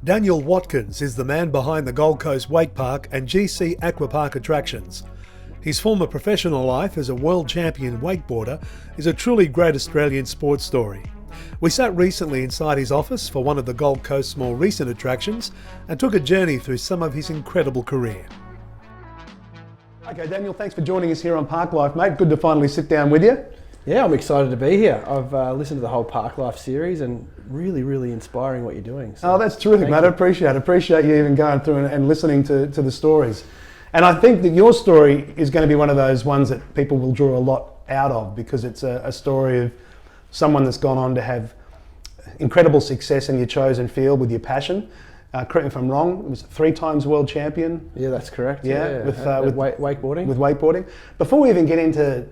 Daniel Watkins is the man behind the Gold Coast Wake Park and GC AQUA Park attractions. His former professional life as a World Champion Wakeboarder is a truly great Australian sports story. We sat recently inside his office for one of the Gold Coast's more recent attractions and took a journey through some of his incredible career. Okay, Daniel, thanks for joining us here on Park Life, mate. Good to finally sit down with you. Yeah, I'm excited to be here. I've listened to the whole Park Life series and really inspiring what you're doing. So that's terrific, mate. I appreciate you even going through and listening to the stories. And I think that your story is going to be one of those ones that people will draw a lot out of, because it's a story of someone that's gone on to have incredible success in your chosen field with your passion. Correct me if I'm wrong, it was 3 times world champion. Yeah, that's correct. Yeah, with wakeboarding. With wakeboarding. Before we even get into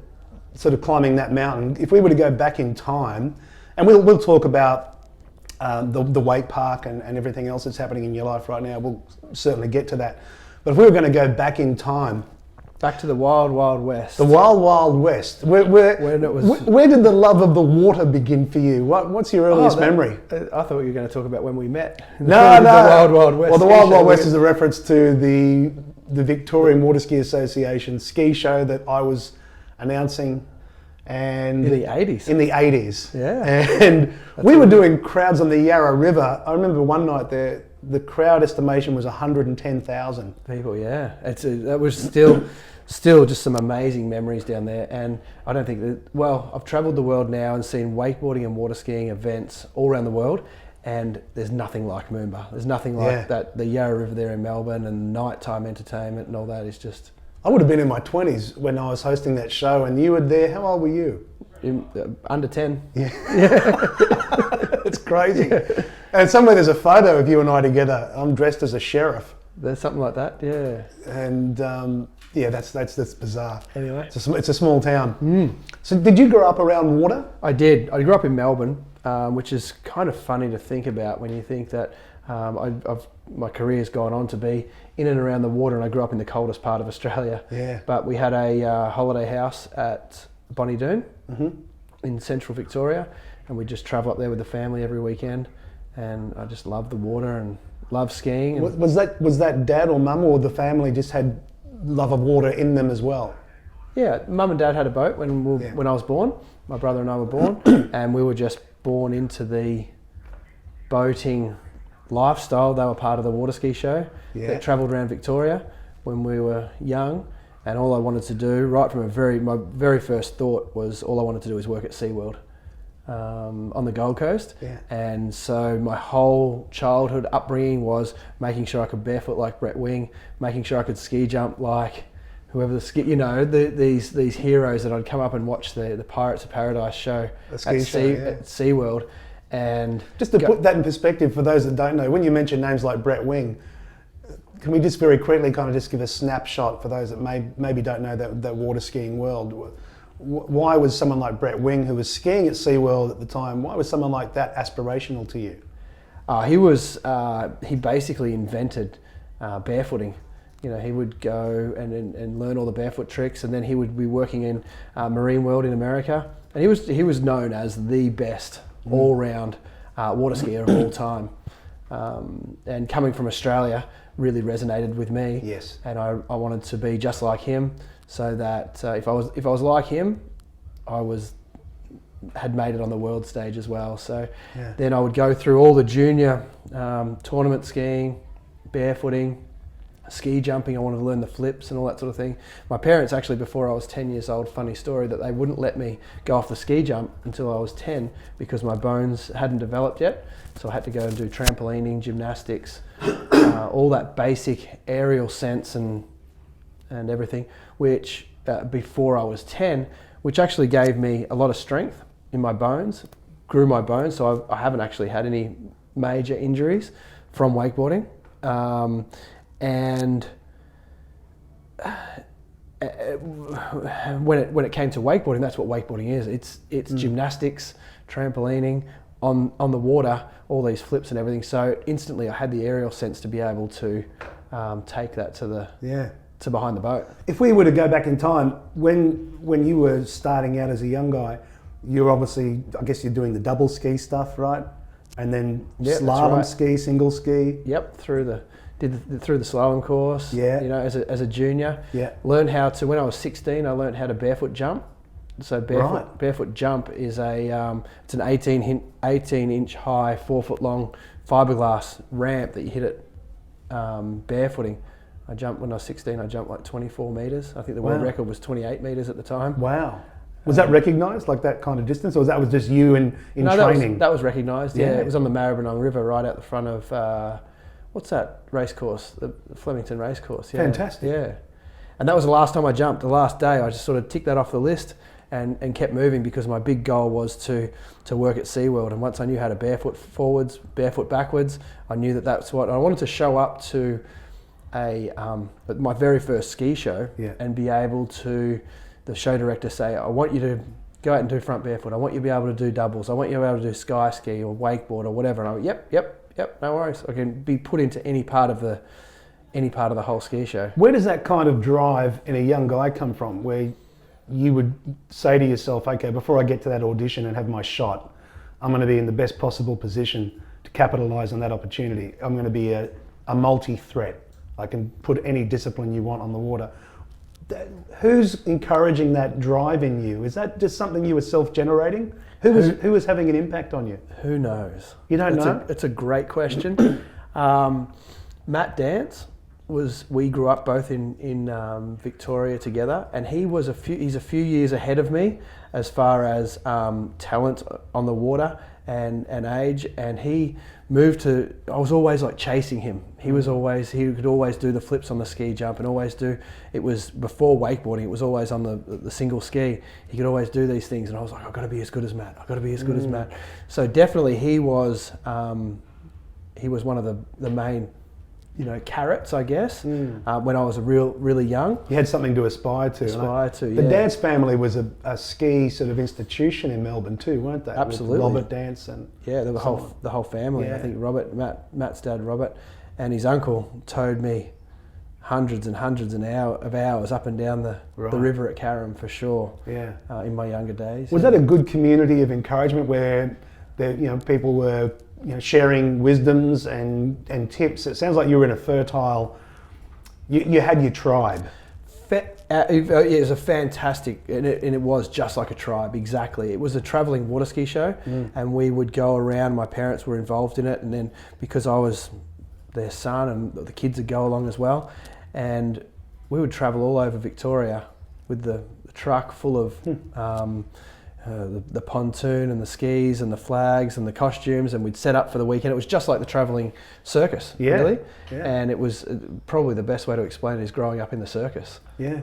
sort of climbing that mountain, if we were to go back in time, and we'll talk about the wake park and everything else that's happening in your life right now, we'll certainly get to that. But if we were going to go back in time, back to the wild west. The wild west. Where did the love of the water begin for you? What's your earliest memory? I thought you were going to talk about when we met. No. The wild west. Well, the wild west is a reference to the Victorian Water Ski Association ski show that I was announcing, and in the 80s. In the 80s. Yeah. And we were doing crowds on the Yarra River. I remember one night there, the crowd estimation was 110,000 people. Yeah, that was still just some amazing memories down there. And I don't think that, well, I've travelled the world now and seen wakeboarding and water skiing events all around the world, and there's nothing like Moomba. There's nothing like that. The Yarra River there in Melbourne and nighttime entertainment and all that is just. I would have been in my 20s when I was hosting that show, and you were there. How old were you? Under 10. Yeah. It's crazy. Yeah. And somewhere there's a photo of you and I together. I'm dressed as a sheriff. There's something like that, yeah. And that's bizarre. Anyway. It's a small town. So did you grow up around water? I did. I grew up in Melbourne, which is kind of funny to think about when you think that my career's gone on to be in and around the water, and I grew up in the coldest part of Australia. Yeah. But we had a holiday house at Bonnie Doon in central Victoria, and we'd just travel up there with the family every weekend, and I just loved the water and loved skiing. And was that dad or mum, or the family just had love of water in them as well? Yeah, mum and dad had a boat when I was born. My brother and I were born, and we were just born into the boating lifestyle. They were part of the water ski show that travelled around Victoria when we were young, and all I wanted to do, right from my very first thought, was all I wanted to do was work at SeaWorld on the Gold Coast. Yeah. And so my whole childhood upbringing was making sure I could barefoot like Brett Wing, making sure I could ski jump like whoever these heroes that I'd come up and watch the Pirates of Paradise show at SeaWorld. And just to put that in perspective for those that don't know, when you mention names like Brett Wing, can we just very quickly kind of just give a snapshot for those that maybe don't know that water skiing world? Why was someone like Brett Wing, who was skiing at SeaWorld at the time, why was someone like that aspirational to you? He basically invented barefooting. You know, he would go and learn all the barefoot tricks, and then he would be working in Marine World in America, and he was known as the best all-round water skier of all time. And coming from Australia really resonated with me. Yes. And I wanted to be just like him, so that if I was like him, I had made it on the world stage as well. So then I would go through all the junior tournament skiing, barefooting, ski jumping. I wanted to learn the flips and all that sort of thing. My parents actually, before I was 10 years old, funny story, that they wouldn't let me go off the ski jump until I was 10 because my bones hadn't developed yet. So I had to go and do trampolining, gymnastics, all that basic aerial sense and everything, which before I was 10, which actually gave me a lot of strength in my bones, grew my bones. So I haven't actually had any major injuries from wakeboarding. And when it came to wakeboarding, that's what wakeboarding is. It's gymnastics, trampolining on the water, all these flips and everything. So instantly, I had the aerial sense to be able to take that to behind the boat. If we were to go back in time, when you were starting out as a young guy, you're obviously, I guess you're doing the double ski stuff, right? And then Yep, that's slalom right. ski, single ski. Yep, through the slalom course. Yeah. You know, as a junior. Yeah. Learned how to, when I was 16, I learned how to barefoot jump. So barefoot jump is it's an 18-inch high, 4 foot long fiberglass ramp that you hit it barefooting. I jumped when I was 16. I jumped like 24 meters. I think the world record was 28 meters at the time. Wow. Was that recognised, like that kind of distance, or was that just you in training? That was recognised. Yeah, it was on the Maribyrnong River, right out the front of what's that race course? The Flemington race course. Yeah. Fantastic. Yeah, and that was the last time I jumped. The last day, I just sort of ticked that off the list and kept moving, because my big goal was to work at SeaWorld. And once I knew how to barefoot forwards, barefoot backwards, I knew that's what I wanted to show up to my very first ski show and be able to, the show director say, I want you to go out and do front barefoot. I want you to be able to do doubles. I want you to be able to do sky ski or wakeboard or whatever. And I went, yep, no worries. I can be put into any part of the whole ski show. Where does that kind of drive in a young guy come from, where you would say to yourself, okay, before I get to that audition and have my shot, I'm going to be in the best possible position to capitalise on that opportunity. I'm going to be a multi-threat. I can put any discipline you want on the water. Who's encouraging that drive in you? Is that just something you were self-generating? Who was having an impact on you? Who knows? You don't know? It's a great question. Matt Dance we grew up both in Victoria together, and he's a few years ahead of me as far as talent on the water and age, and he moved to, I was always like chasing him. He could always do the flips on the ski jump, and it was before wakeboarding, it was always on the single ski. He could always do these things, and I was like, I've got to be as good as Matt. I've got to be as good as Matt. So definitely he was one of the main, carrots, I guess, when I was really young. You had something to aspire to. The Dance family was a ski sort of institution in Melbourne too, weren't they? Absolutely. With Robert Dance and the whole family. Yeah. I think Matt's dad Robert, and his uncle towed me hundreds and hundreds of hours up and down the river at Carrum for sure. Yeah. In my younger days. Was that a good community of encouragement where people were sharing wisdoms and tips? It sounds like you were in a fertile. You had your tribe. It was a fantastic, and it was just like a tribe, exactly. It was a travelling water ski show, and we would go around. My parents were involved in it, and then because I was their son, and the kids would go along as well, and we would travel all over Victoria with the truck full of the pontoon and the skis and the flags and the costumes, and we'd set up for the weekend. It was just like the travelling circus, really. Yeah. And it was probably the best way to explain it is growing up in the circus. Yeah.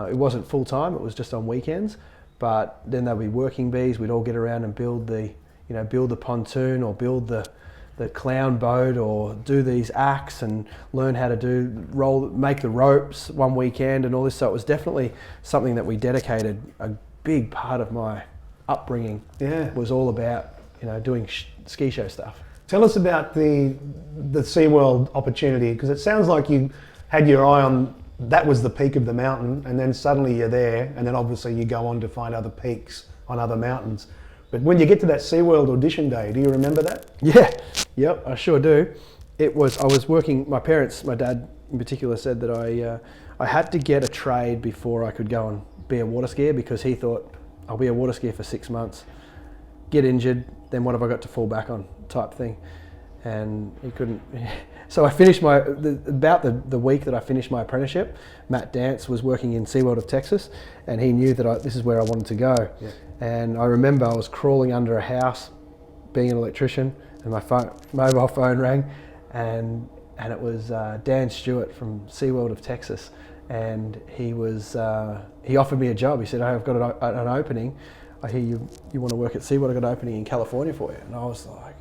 It wasn't full time, it was just on weekends, but then there'd be working bees. We'd all get around and build the pontoon, or build the clown boat, or do these acts and learn how to make the ropes one weekend and all this. So it was definitely something that we dedicated. A big part of my upbringing was all about doing ski show stuff. Tell us about the SeaWorld opportunity, because it sounds like you had your eye on that was the peak of the mountain, and then suddenly you're there, and then obviously you go on to find other peaks on other mountains. But when you get to that SeaWorld audition day, do you remember that? Yeah, yep, I sure do. I was working. My parents, my dad in particular, said that I had to get a trade before I could go and be a water skier, because he thought, I'll be a water skier for 6 months, get injured, then what have I got to fall back on, type thing. And he couldn't. So I finished about the week that I finished my apprenticeship, Matt Dance was working in SeaWorld of Texas, and he knew that this is where I wanted to go. Yeah. And I remember I was crawling under a house, being an electrician, and my mobile phone rang, and it was Dan Stewart from SeaWorld of Texas. And he offered me a job. He said, "Hey, I've got an opening. I hear you want to work at SeaWorld. I've got an opening in California for you." And I was like,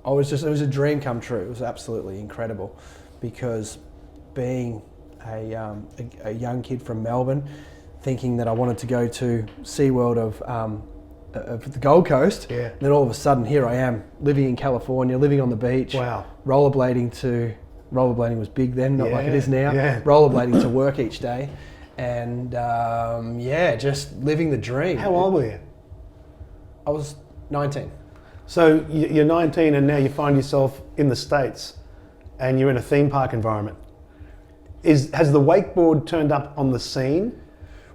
it was a dream come true. It was absolutely incredible, because being a young kid from Melbourne, thinking that I wanted to go to SeaWorld of the Gold Coast, and then all of a sudden here I am living in California, living on the beach, rollerblading was big then, not like it is now. Yeah. Rollerblading to work each day, and just living the dream. How old were you? I was 19. So you're 19 and now you find yourself in the States and you're in a theme park environment. Has the wakeboard turned up on the scene?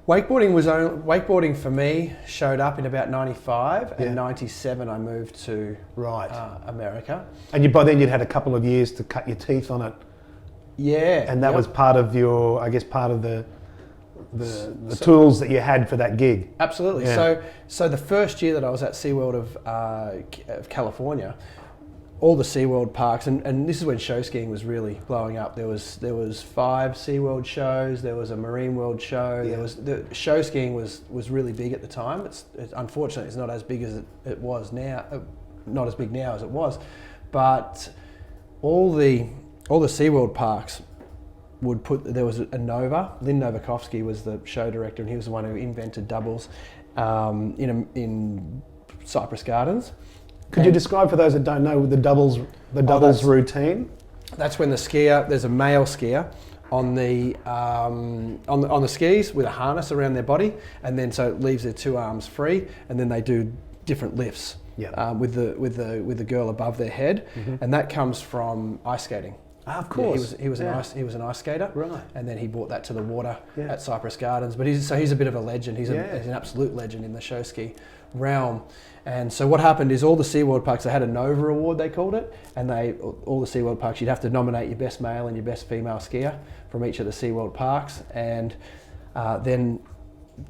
Wakeboarding for me showed up in about 95 and 97 I moved to America. And by then you'd had a couple of years to cut your teeth on it. Yeah. And that was part of your, I guess, part of the tools that you had for that gig. Absolutely. Yeah. So the first year that I was at SeaWorld of California, all the SeaWorld parks, and this is when show skiing was really blowing up. There was 5 SeaWorld shows, there was a Marine World show, the show skiing was really big at the time. It's unfortunately it's not as big as it was now, not as big now as it was, but all the SeaWorld parks would put, there was a Nova, Lynn Novakovsky was the show director, and he was the one who invented doubles in Cypress Gardens. Could you describe for those that don't know the doubles routine? That's when there's a male skier on the skis with a harness around their body, and then so it leaves their 2 arms free, and then they do different lifts with the girl above their head, and that comes from ice skating. Of course, he was an ice skater, right? And then he brought that to the water at Cypress Gardens. But he's a bit of a legend. He's an absolute legend in the show ski realm. And so what happened is all the SeaWorld parks, they had a Nova Award, they called it, and all the SeaWorld parks, you'd have to nominate your best male and your best female skier from each of the SeaWorld parks, and then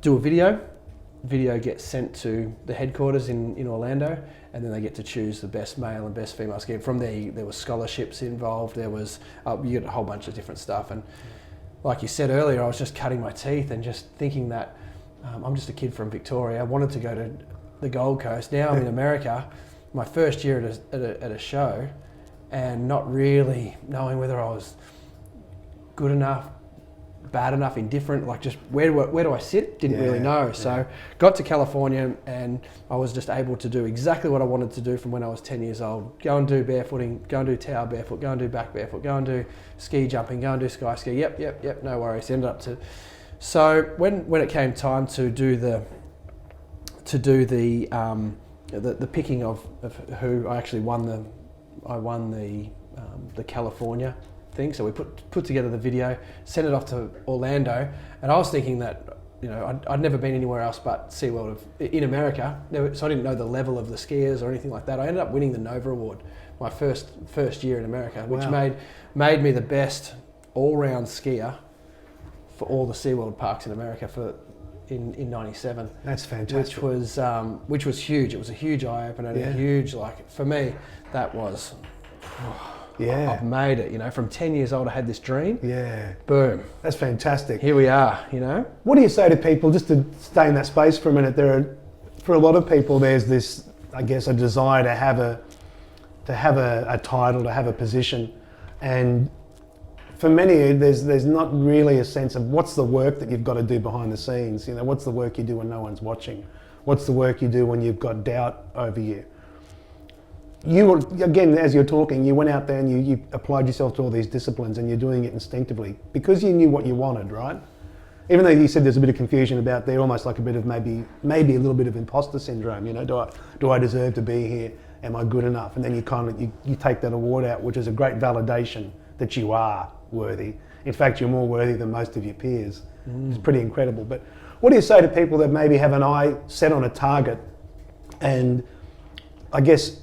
do a video. Video gets sent to the headquarters in Orlando, and then they get to choose the best male and best female skier. From there was scholarships involved, there was you get a whole bunch of different stuff, and like you said earlier, I was just cutting my teeth and just thinking that I'm just a kid from Victoria. I wanted to go to the Gold Coast. Now I'm in America, my first year at a show, and not really knowing whether I was good enough, bad enough, indifferent, like just where do I sit? Didn't really know. So got to California and I was just able to do exactly what I wanted to do from when I was 10 years old. Go and do barefooting, go and do tower barefoot, go and do back barefoot, go and do ski jumping, go and do sky ski. Yep, no worries. Ended up to. So when it came time to do the picking of who, I actually won the California thing. So we put together the video, sent it off to Orlando, and I was thinking that, you know, I'd never been anywhere else but SeaWorld in America, so I didn't know the level of the skiers or anything like that. I ended up winning the Nova Award my first year in America, which made me the best all-round skier for all the SeaWorld parks in America in 97. That's fantastic. Which was huge. It was a huge eye-opener, and a huge, like, for me, that was... I've made it, you know. From 10 years old, I had this dream. Yeah. Boom. That's fantastic. Here we are, you know. What do you say to people, just to stay in that space for a minute, for a lot of people, there's this, I guess, a desire to have a title, to have a position. And for many, there's not really a sense of what's the work that you've got to do behind the scenes. You know, what's the work you do when no one's watching? What's the work you do when you've got doubt over you? You, again, as you're talking, you went out there and you applied yourself to all these disciplines, and you're doing it instinctively because you knew what you wanted, right? Even though you said there's a bit of confusion about there, almost like a bit of maybe a little bit of imposter syndrome. You know, do I deserve to be here? Am I good enough? And then you take that award out, which is a great validation that you are worthy. In fact, you're more worthy than most of your peers. It's pretty incredible. But what do you say to people that maybe have an eye set on a target, and I guess,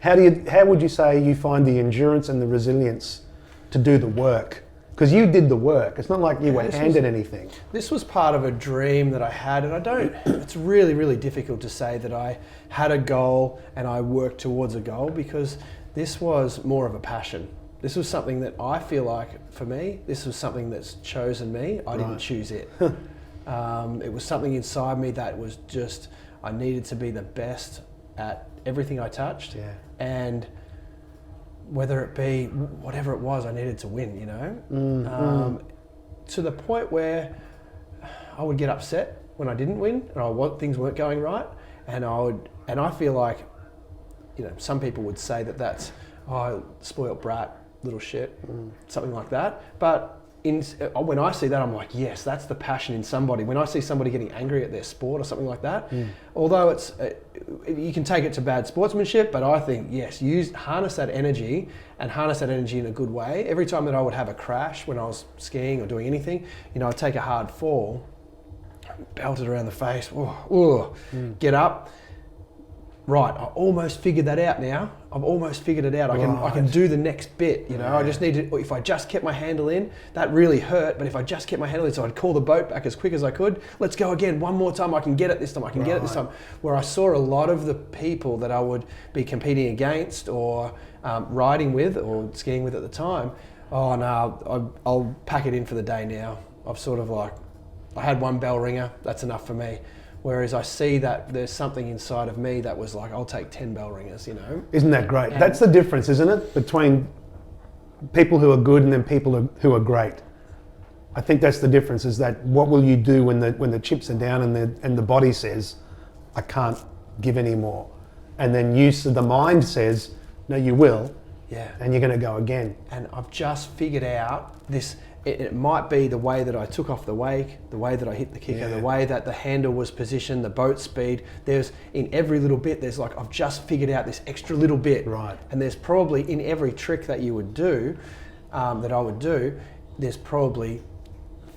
how would you say you find the endurance and the resilience to do the work? Because you did the work. It's not like you were handed anything. This was part of a dream that I had, and it's really, really difficult to say that I had a goal and I worked towards a goal, because this was more of a passion. This was something that I feel like, for me, this was something that's chosen me. I didn't choose it. It was something inside me that was just, I needed to be the best at everything I touched. And whether it be whatever it was, I needed to win, you know? To the point where I would get upset when I didn't win and things weren't going right. And I feel like, you know, some people would say that that's, spoiled brat, little shit, something like that. But when I see that, I'm like, yes, that's the passion in somebody. When I see somebody getting angry at their sport or something like that, although it's you can take it to bad sportsmanship, but I think, yes, harness that energy and harness that energy in a good way. Every time that I would have a crash when I was skiing or doing anything, I'd take a hard fall, belt it around the face, get up. Right, I almost figured that out now. I've almost figured it out. I can do the next bit, I just need to, if I just kept my handle in, that really hurt, but if I just kept my handle in, so I'd call the boat back as quick as I could. Let's go again, one more time, I can get it this time, I can get it this time. Where I saw a lot of the people that I would be competing against or riding with or skiing with at the time, oh no, I'll pack it in for the day now. I've sort of like, I had one bell ringer, that's enough for me. Whereas I see that there's something inside of me that was like, I'll take 10 bell ringers, Isn't that great? And that's the difference, isn't it? Between people who are good and then people who are great. I think that's the difference, is that what will you do when the chips are down and the body says, I can't give any more. And then the mind says, no, you will. Yeah. And you're going to go again. And I've just figured out this. It might be the way that I took off the wake, the way that I hit the kicker, the way that the handle was positioned, the boat speed. There's, in every little bit, there's like, I've just figured out this extra little bit. Right. And there's probably, in every trick that you would do, that I would do, there's probably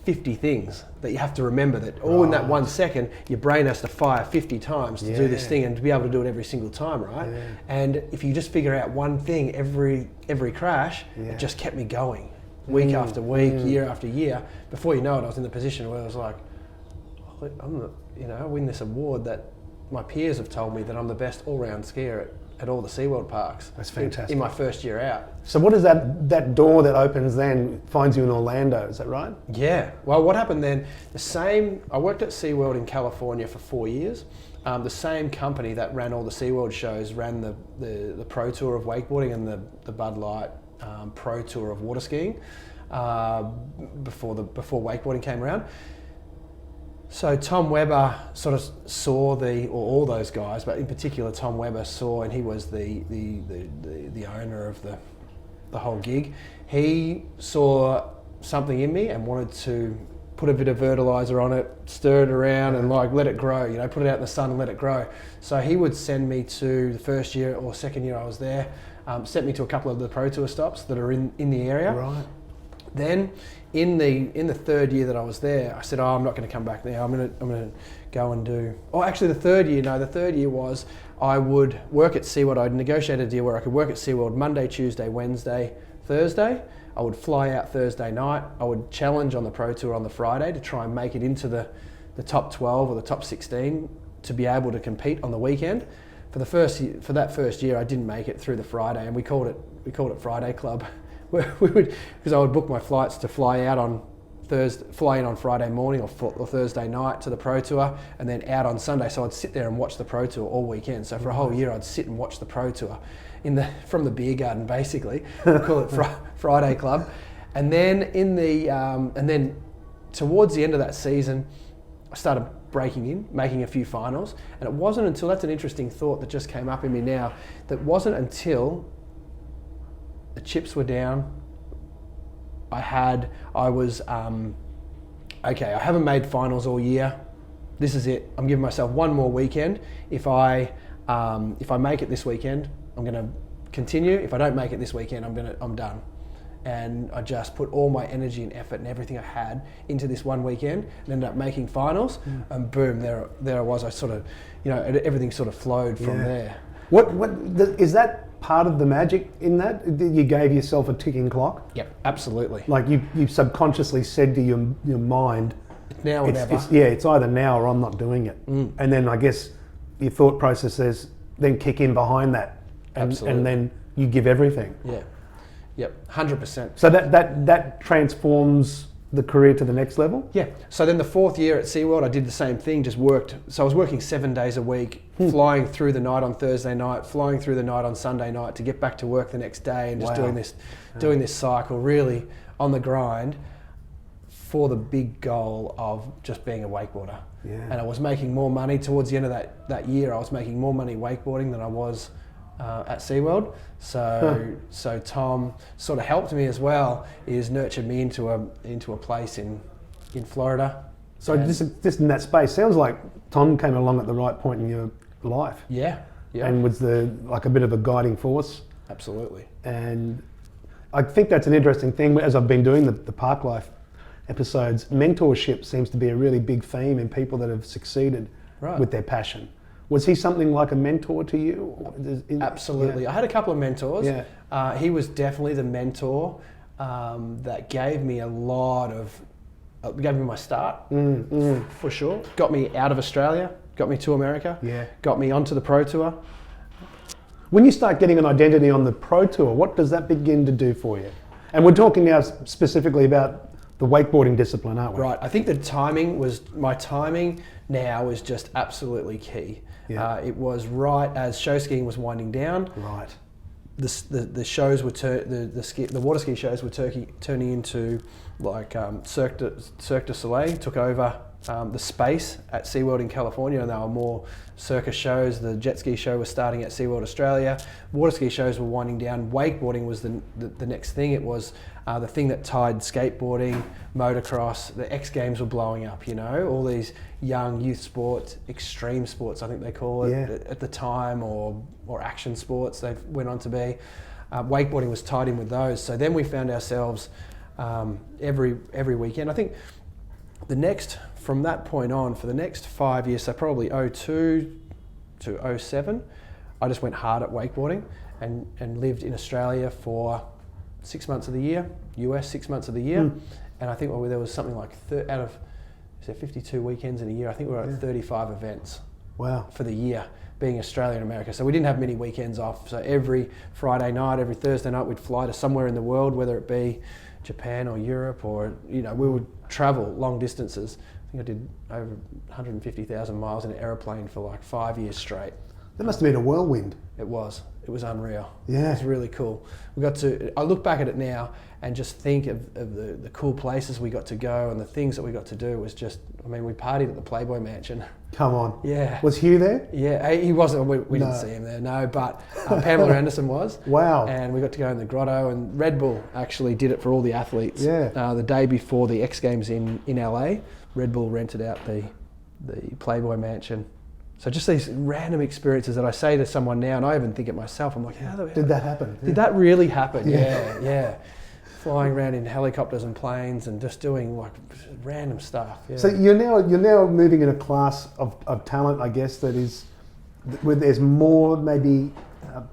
50 things that you have to remember, that all in that 1 second, your brain has to fire 50 times to do this thing and to be able to do it every single time, right? Yeah. And if you just figure out one thing every crash, it just kept me going. Week after week, year after year. Before you know it, I was in the position where I was like, I win this award that my peers have told me that I'm the best all-round skier at all the SeaWorld parks. That's fantastic. In my first year out. So what is that door that opens then finds you in Orlando, is that right? Yeah. Well, what happened then, I worked at SeaWorld in California for 4 years. The same company that ran all the SeaWorld shows ran the Pro Tour of wakeboarding and the Bud Light Pro Tour of water skiing before wakeboarding came around. So Tom Webber sort of saw all those guys, but in particular Tom Webber saw, and he was the owner of the whole gig. He saw something in me and wanted to put a bit of fertilizer on it, stir it around and like let it grow, put it out in the sun and let it grow. So he would send me to the first year or second year I was there, sent me to a couple of the Pro Tour stops that are in the area. Right. Then in the third year that I was there, I said, I'm not going to come back now. I'm going to go and do. Oh, actually, the third year was I would work at SeaWorld. I'd negotiated a deal where I could work at SeaWorld Monday, Tuesday, Wednesday, Thursday. I would fly out Thursday night. I would challenge on the Pro Tour on the Friday to try and make it into the top 12 or the top 16 to be able to compete on the weekend. For that first year, I didn't make it through the Friday, and we called it Friday Club. Because I would book my flights to fly out on fly in on Friday morning or Thursday night to the Pro Tour, and then out on Sunday. So I'd sit there and watch the Pro Tour all weekend. So for a whole year, I'd sit and watch the Pro Tour from the beer garden, basically. We call it Friday Club. And then and then towards the end of that season, I started breaking in, making a few finals. And it wasn't until, that's an interesting thought that just came up in me now, that wasn't until the chips were down. I haven't made finals all year. This is it. I'm giving myself one more weekend. If I make it this weekend, I'm going to continue. If I don't make it this weekend, I'm done. And I just put all my energy and effort and everything I had into this one weekend and ended up making finals. And boom, there I was. I sort of, everything sort of flowed from there. What is that part of the magic in that? You gave yourself a ticking clock? Yep, absolutely. Like you subconsciously said to your mind, now or never. It's either now or I'm not doing it. And then I guess your thought processes then kick in behind that. And then you give everything. Yeah. Yep, 100%. So that transforms the career to the next level? Yeah. So then the fourth year at SeaWorld, I did the same thing, just worked. So I was working 7 days a week, flying through the night on Thursday night, flying through the night on Sunday night to get back to work the next day, and just doing this cycle, really on the grind for the big goal of just being a wakeboarder. Yeah. And I was making more money towards the end of that year. I was making more money wakeboarding than I was at SeaWorld. So Tom sort of helped me as well. He's nurtured me into a place in Florida. So just in that space, sounds like Tom came along at the right point in your life. Yeah. And was like a bit of a guiding force. Absolutely. And I think that's an interesting thing. As I've been doing the Park Life episodes, mentorship seems to be a really big theme in people that have succeeded with their passion. Was he something like a mentor to you? Absolutely. Yeah. I had a couple of mentors. Yeah. He was definitely the mentor that gave me a lot of, gave me my start, for sure. Got me out of Australia, got me to America, got me onto the Pro Tour. When you start getting an identity on the Pro Tour, what does that begin to do for you? And we're talking now specifically about the wakeboarding discipline, aren't we? Right. I think my timing now is just absolutely key. Yeah. It was right as show skiing was winding down. Right. The shows were the water ski shows were turning into like Cirque du Soleil took over the space at SeaWorld in California, and they were more circus shows. The jet ski show was starting at SeaWorld Australia. Water ski shows were winding down. Wakeboarding was the next thing. It was the thing that tied skateboarding, motocross. The X Games were blowing up, all these young youth sports, extreme sports I think they call it at the time, or action sports they went on to be. Wakeboarding was tied in with those. So then we found ourselves every weekend. I think from that point on, for the next 5 years, so probably 2002 to 07, I just went hard at wakeboarding and lived in Australia for 6 months of the year, US 6 months of the year. And I think there was something like out of 52 weekends in a year, I think we were at 35 events. Wow. For the year, being Australia and America. So we didn't have many weekends off. So every Friday night, every Thursday night, we'd fly to somewhere in the world, whether it be Japan or Europe, or we would travel long distances. I think I did over 150,000 miles in an aeroplane for like 5 years straight. That must have been a whirlwind. It was unreal. Yeah. It was really cool. I look back at it now and just think of the cool places we got to go and the things that we got to do. Was just, we partied at the Playboy Mansion. Come on. Yeah. Was Hugh there? Yeah, he wasn't. We didn't see him there, no, but Pamela Anderson was. Wow. And we got to go in the grotto, and Red Bull actually did it for all the athletes. Yeah. The day before the X Games in LA, Red Bull rented out the Playboy Mansion. So just these random experiences that I say to someone now, and I even think it myself, I'm like, how did that happen? Did that really happen? Yeah. Flying around in helicopters and planes and just doing like random stuff. Yeah. So you're now moving in a class of talent, I guess, that is, where there's more maybe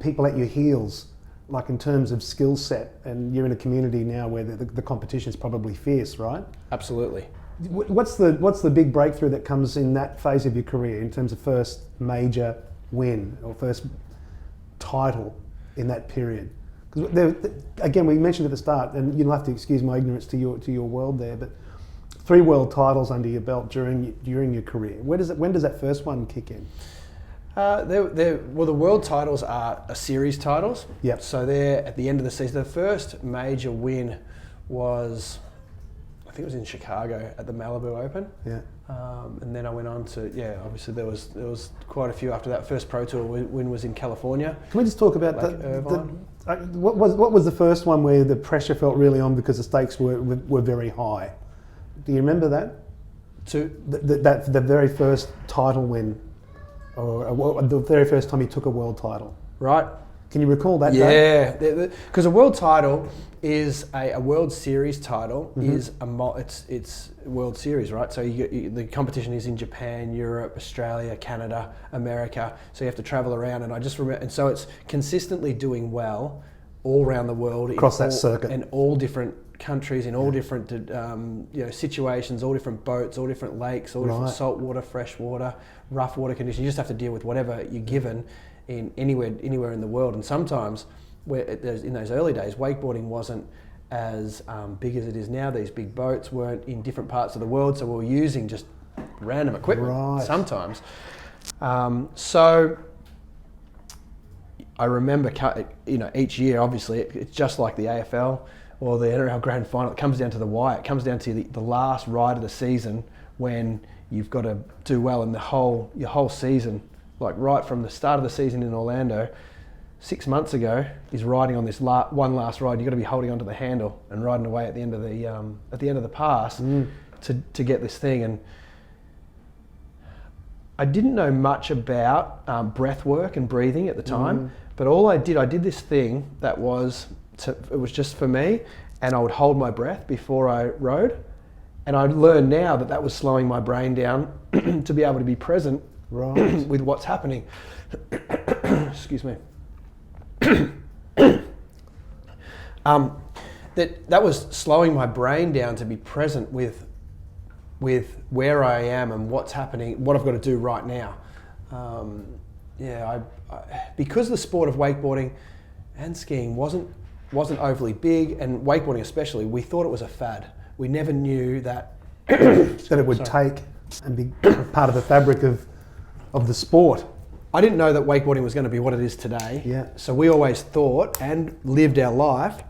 people at your heels, like in terms of skill set, and you're in a community now where the competition is probably fierce, right? Absolutely. What's the big breakthrough that comes in that phase of your career in terms of first major win or first title in that period? Because again, we mentioned at the start, and you'll have to excuse my ignorance to your world there, but 3 world titles under your belt during your career. When does that first one kick in? The world titles are series titles. Yep. So they're at the end of the season. The first major win was, I think it was in Chicago at the Malibu Open. Yeah. And then I went on to, obviously there was quite a few after that. First Pro Tour win was in California. Can we just talk about what was the first one where the pressure felt really on because the stakes were very high? Do you remember that? The very first title win, or the very first time you took a world title? Right. Can you recall that? Yeah, because a world title is a World Series title. Is it's World Series, right? So the competition is in Japan, Europe, Australia, Canada, America. So you have to travel around, and I just remember, and so it's consistently doing well all around the world across that circuit, in all different countries, in all different situations, all different boats, all different lakes, all different salt water, fresh water, rough water conditions. You just have to deal with whatever you're given in anywhere in the world. And sometimes, in those early days, wakeboarding wasn't as big as it is now. These big boats weren't in different parts of the world, so we were using just random equipment sometimes. So I remember, each year, obviously, it's just like the AFL or the NRL Grand Final. It comes down to the wire. It comes down to the last ride of the season when you've got to do well in your whole season. Like right from the start of the season in Orlando, 6 months ago is riding on this one last ride. You've got to be holding onto the handle and riding away at the end of the pass to get this thing. And I didn't know much about breath work and breathing at the time, but I did this thing that was, it was just for me, and I would hold my breath before I rode. And I learned now that was slowing my brain down to be able to be present with what's happening. Excuse me. That was slowing my brain down to be present with where I am and what's happening, what I've got to do right now. Because the sport of wakeboarding and skiing wasn't overly big, and wakeboarding especially, we thought it was a fad. We never knew that that it would take and be part of the fabric of the sport. I didn't know that wakeboarding was going to be what it is today. Yeah. So we always thought and lived our life.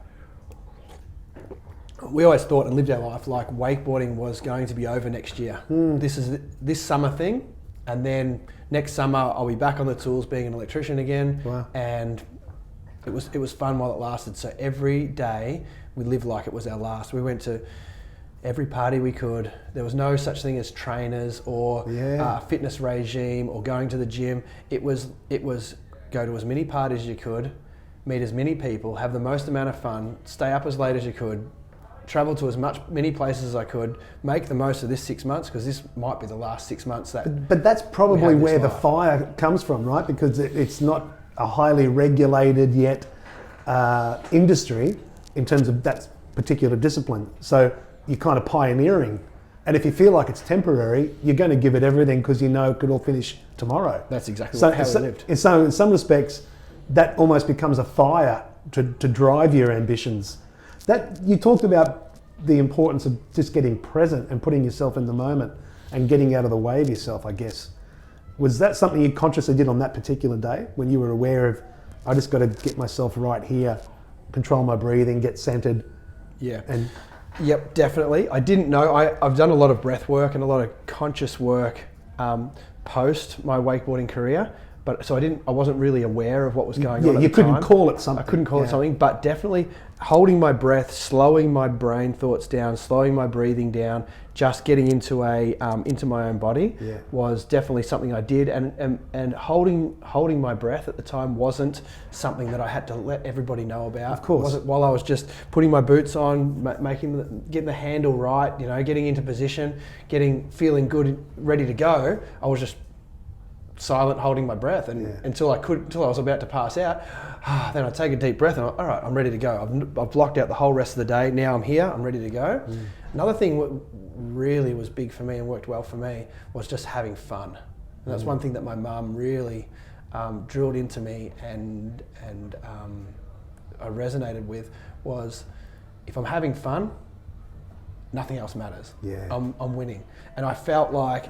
We always thought and lived our life like wakeboarding was going to be over next year. This is this summer thing, and then next summer I'll be back on the tools being an electrician again. Wow. And it was fun while it lasted. So every day we lived like it was our last. We went to every party we could. There was no such thing as trainers or fitness regime or going to the gym. It was go to as many parties as you could, meet as many people, have the most amount of fun, stay up as late as you could, travel to many places as I could, make the most of this 6 months, because this might be the last 6 months that. But that's probably where the fire comes from, right? Because it's not a highly regulated yet industry in terms of that particular discipline. So you're kind of pioneering. And if you feel like it's temporary, you're going to give it everything because you know it could all finish tomorrow. That's exactly how we lived. So in some respects, that almost becomes a fire to drive your ambitions. That you talked about the importance of just getting present and putting yourself in the moment and getting out of the way of yourself, I guess. Was that something you consciously did on that particular day when you were aware of, I just got to get myself right here, control my breathing, get centered? Yeah. Yep, definitely. I didn't know. I've done a lot of breath work and a lot of conscious work post my wakeboarding career, but so I wasn't really aware of what was going on at the time. You couldn't call it something. I couldn't call it something, but definitely holding my breath, slowing my brain thoughts down, slowing my breathing down, just getting into my own body was definitely something I did, and holding my breath at the time wasn't something that I had to let everybody know about. Of course. While I was just putting my boots on, getting the handle right, getting into position, feeling good, ready to go, I was just silent, holding my breath, and until I was about to pass out. Then I'd take a deep breath and all right, I'm ready to go. I've blocked out the whole rest of the day. Now I'm here, I'm ready to go. Another thing what really was big for me and worked well for me was just having fun. And that's one thing that my mum really drilled into me, and I resonated with, was if I'm having fun, nothing else matters. Yeah. I'm winning. And I felt like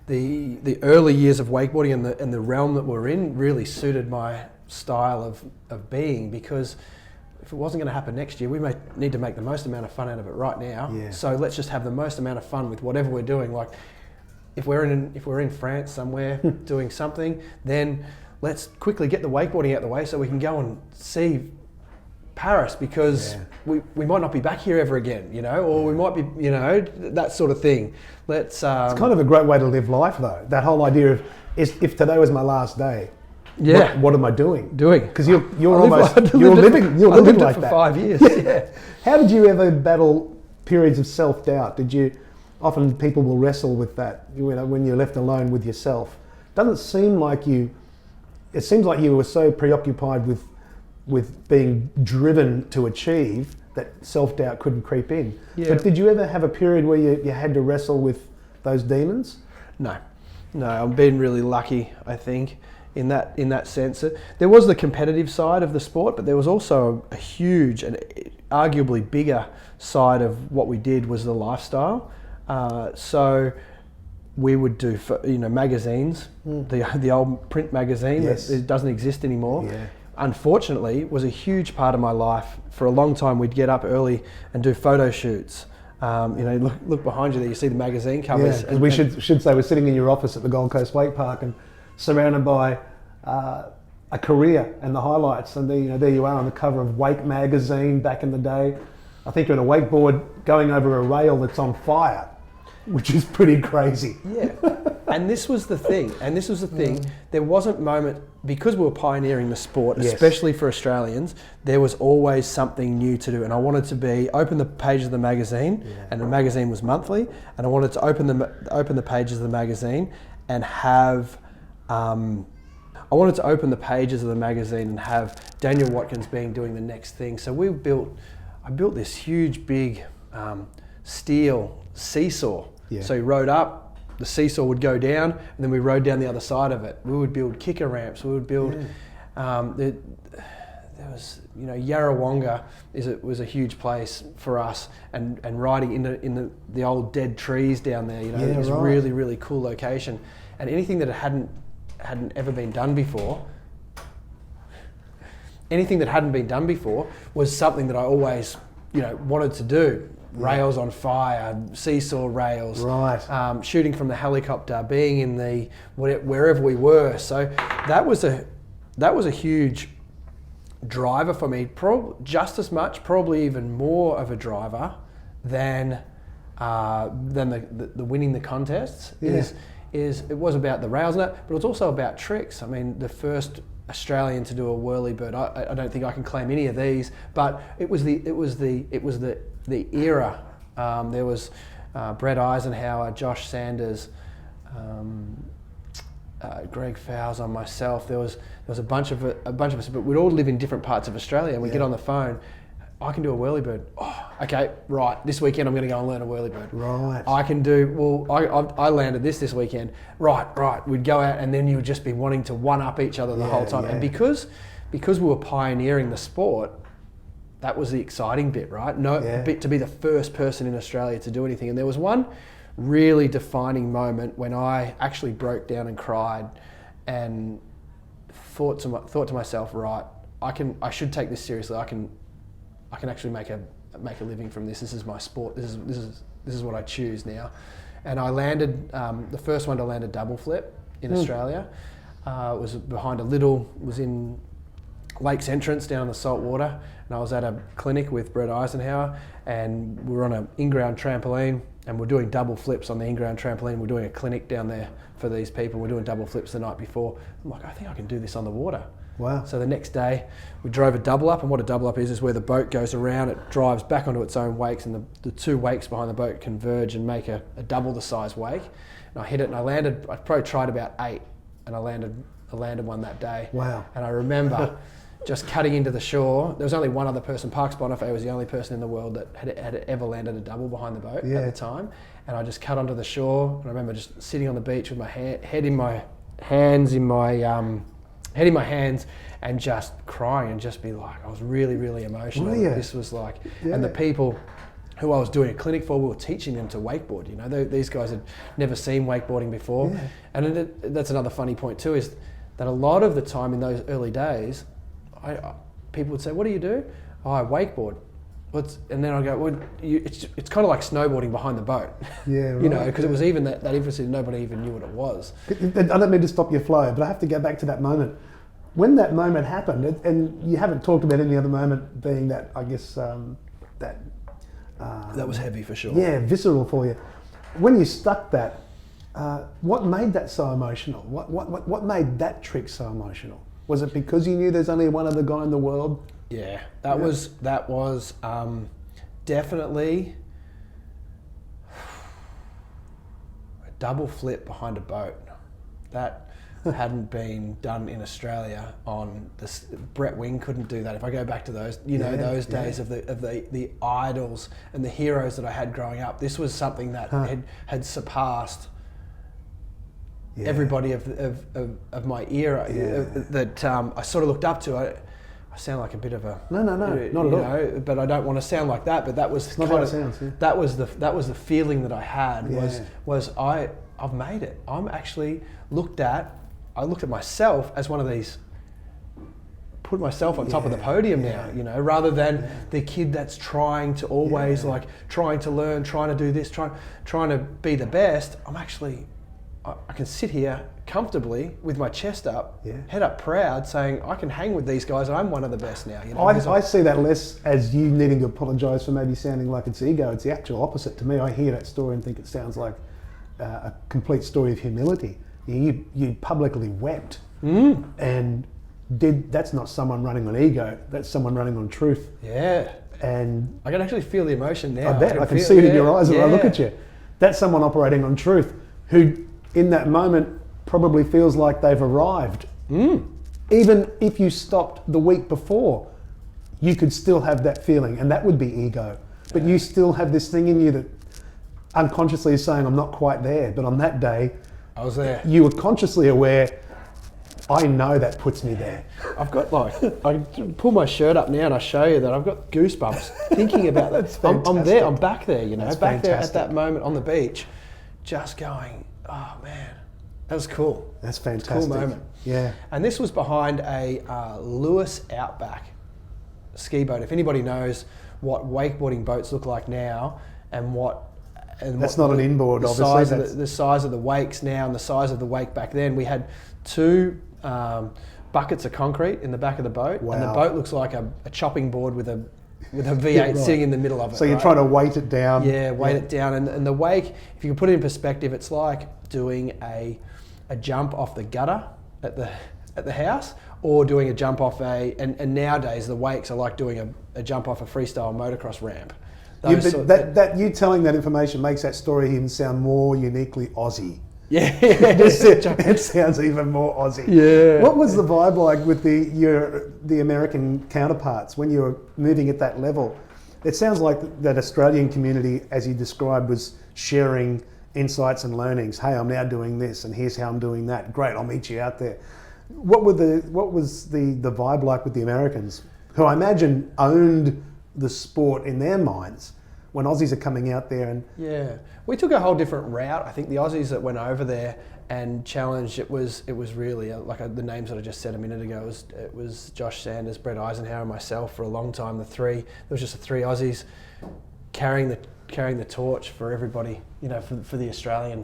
the early years of wakeboarding and the realm that we're in really suited my style of being, because if it wasn't going to happen next year, we may need to make the most amount of fun out of it right now. Yeah. So let's just have the most amount of fun with whatever we're doing. Like if we're in France somewhere doing something, then let's quickly get the wakeboarding out the way so we can go and see Paris, because we might not be back here ever again, or we might be, that sort of thing. It's kind of a great way to live life, though. That whole idea of if today was my last day, what am I doing? Because you're living like for that 5 years. Yeah. How did you ever battle periods of self-doubt? Often people will wrestle with that, when you're left alone with yourself. It seems like you were so preoccupied with being driven to achieve that self-doubt couldn't creep in. Yeah. But did you ever have a period where you had to wrestle with those demons? No, I've been really lucky, I think, in that sense. There was the competitive side of the sport, but there was also a huge and arguably bigger side of what we did was the lifestyle. So we would do, magazines, the old print magazine that doesn't exist anymore. Yeah. Unfortunately, was a huge part of my life. For a long time, we'd get up early and do photo shoots. Look behind you there, you see the magazine covers. Yeah, we should say we're sitting in your office at the Gold Coast Wake Park and surrounded by a career and the highlights, and there you are on the cover of Wake magazine back in the day. I think you're on a wakeboard going over a rail that's on fire, which is pretty crazy. Yeah, and this was the thing. There wasn't moment, because we were pioneering the sport, Yes. especially for Australians. There was always something new to do, and I wanted to open the pages of the magazine, and the magazine was monthly, and I wanted to open the pages of the magazine and have. I wanted to open the pages of the magazine and have Daniel Watkins doing the next thing. So I built this huge, big steel seesaw. Yeah. So you rode up, the seesaw would go down, and then we rode down the other side of it. We would build kicker ramps. We would build. There was, Yarrawonga was a huge place for us, and riding in the old dead trees down there. It was a really, really cool location, and anything that hadn't ever been done before. Anything that hadn't been done before was something that I always, wanted to do. Rails on fire, seesaw rails, Right. Shooting from the helicopter, being in wherever we were. So that was a huge driver for me. Just as much, probably even more of a driver than the winning the contests. Yeah. It was about the rails and that, but it's also about tricks. I mean, the first Australian to do a whirlybird. I don't think I can claim any of these, but it was the era. There was Brett Eisenhower, Josh Sanders, Greg Fowles, and myself. There was a bunch of us, but we'd all live in different parts of Australia, and we get on the phone. I can do a whirlybird. Oh, okay, right. This weekend I'm going to go and learn a whirlybird. Right. I can do. Well, I landed this weekend. Right. We'd go out, and then you would just be wanting to one up each other the whole time. Yeah. And because we were pioneering the sport, that was the exciting bit, right? Bit to be the first person in Australia to do anything. And there was one really defining moment when I actually broke down and cried, and thought to myself, right, I should take this seriously. I can actually make a living from this. This is my sport. This is what I choose now. And I landed the first one to land a double flip in Australia. It was was in Lake's Entrance down in the salt water, and I was at a clinic with Brett Eisenhower, and we were on an in-ground trampoline, and we're doing double flips on the in-ground trampoline. We're doing a clinic down there for these people. We're doing double flips the night before. I'm like, I think I can do this on the water. Wow. So the next day, we drove a double up, and what a double up is where the boat goes around, it drives back onto its own wakes, and the two wakes behind the boat converge and make a double the size wake. And I hit it, and I landed. I probably tried about 8, and I landed one that day. Wow. And I remember just cutting into the shore. There was only one other person. Parks Bonifay was the only person in the world that had ever landed a double behind the boat at the time. And I just cut onto the shore, and I remember just sitting on the beach with my head in my hands, and just crying, and just be like, I was really, really emotional. This was like, and the people who I was doing a clinic for, we were teaching them to wakeboard. These guys had never seen wakeboarding before. Yeah. And that's another funny point too, is that a lot of the time in those early days, people would say, what do you do? Oh, I wakeboard. And then I go, well, it's kind of like snowboarding behind the boat. Yeah, right. Because it was even that infancy, nobody even knew what it was. I don't mean to stop your flow, but I have to go back to that moment. When that moment happened, and you haven't talked about any other moment being that, I guess, that was heavy for sure. Yeah, visceral for you. When you stuck that, what made that so emotional? What made that trick so emotional? Was it because you knew there's only one other guy in the world? Yeah, that was definitely a double flip behind a boat. That hadn't been done in Australia on this. Brett Wing couldn't do that. If I go back to those, those days of the idols and the heroes that I had growing up, this was something that had surpassed everybody of my era that I sort of looked up to. I sound like a bit of a no, not at all. But I don't want to sound like that. But that was not how it sounds. Yeah. That was the feeling that I had was I've made it. I'm actually I looked at myself as one of these. Put myself on top of the podium now, rather than the kid that's trying to always trying to learn, trying to do this, trying to be the best. I'm actually. I can sit here comfortably with my chest up, head up proud, saying, I can hang with these guys, I'm one of the best now. You know, I see that less as you needing to apologise for maybe sounding like it's ego. It's the actual opposite to me. I hear that story and think it sounds like a complete story of humility. You publicly wept and that's not someone running on ego, that's someone running on truth. Yeah. And I can actually feel the emotion now. I bet I can see it in your eyes when I look at you. That's someone operating on truth who in that moment probably feels like they've arrived. Even if you stopped the week before, you could still have that feeling, and that would be ego. But you still have this thing in you that unconsciously is saying, I'm not quite there. But on that day, I was there. You were consciously aware, I know that puts me there. I've got I can pull my shirt up now and I show you that I've got goosebumps thinking about that. I'm there, I'm back there, you know, That's back fantastic. there at that moment on the beach, just going, oh man, that was cool. That's fantastic. Cool moment. Yeah. And this was behind a Lewis Outback ski boat. If anybody knows what wakeboarding boats look like now and that's not an inboard, obviously. The size of the wakes now and the size of the wake back then, we had 2 buckets of concrete in the back of the boat, and the boat looks like a chopping board with a V8 sitting in the middle of it. So you're trying to weight it down. Yeah, weight it down. And the wake, if you can put it in perspective, it's like doing a jump off the gutter at the house, or doing a jump off and nowadays the wakes are like doing a jump off a freestyle motocross ramp. You telling that information makes that story even sound more uniquely Aussie. Yeah, it sounds even more Aussie. Yeah. What was the vibe like with the American counterparts when you were moving at that level? It sounds like that Australian community, as you described, was sharing insights and learnings. Hey, I'm now doing this, and here's how I'm doing that. Great, I'll meet you out there. What was the vibe like with the Americans, who I imagine owned the sport in their minds when Aussies are coming out there? And yeah, we took a whole different route. I think the Aussies that went over there and challenged, it was really like the names that I just said a minute ago. It was Josh Sanders, Brett Eisenhower, and myself for a long time. There was just the 3 Aussies carrying the torch for everybody, you know, for the Australian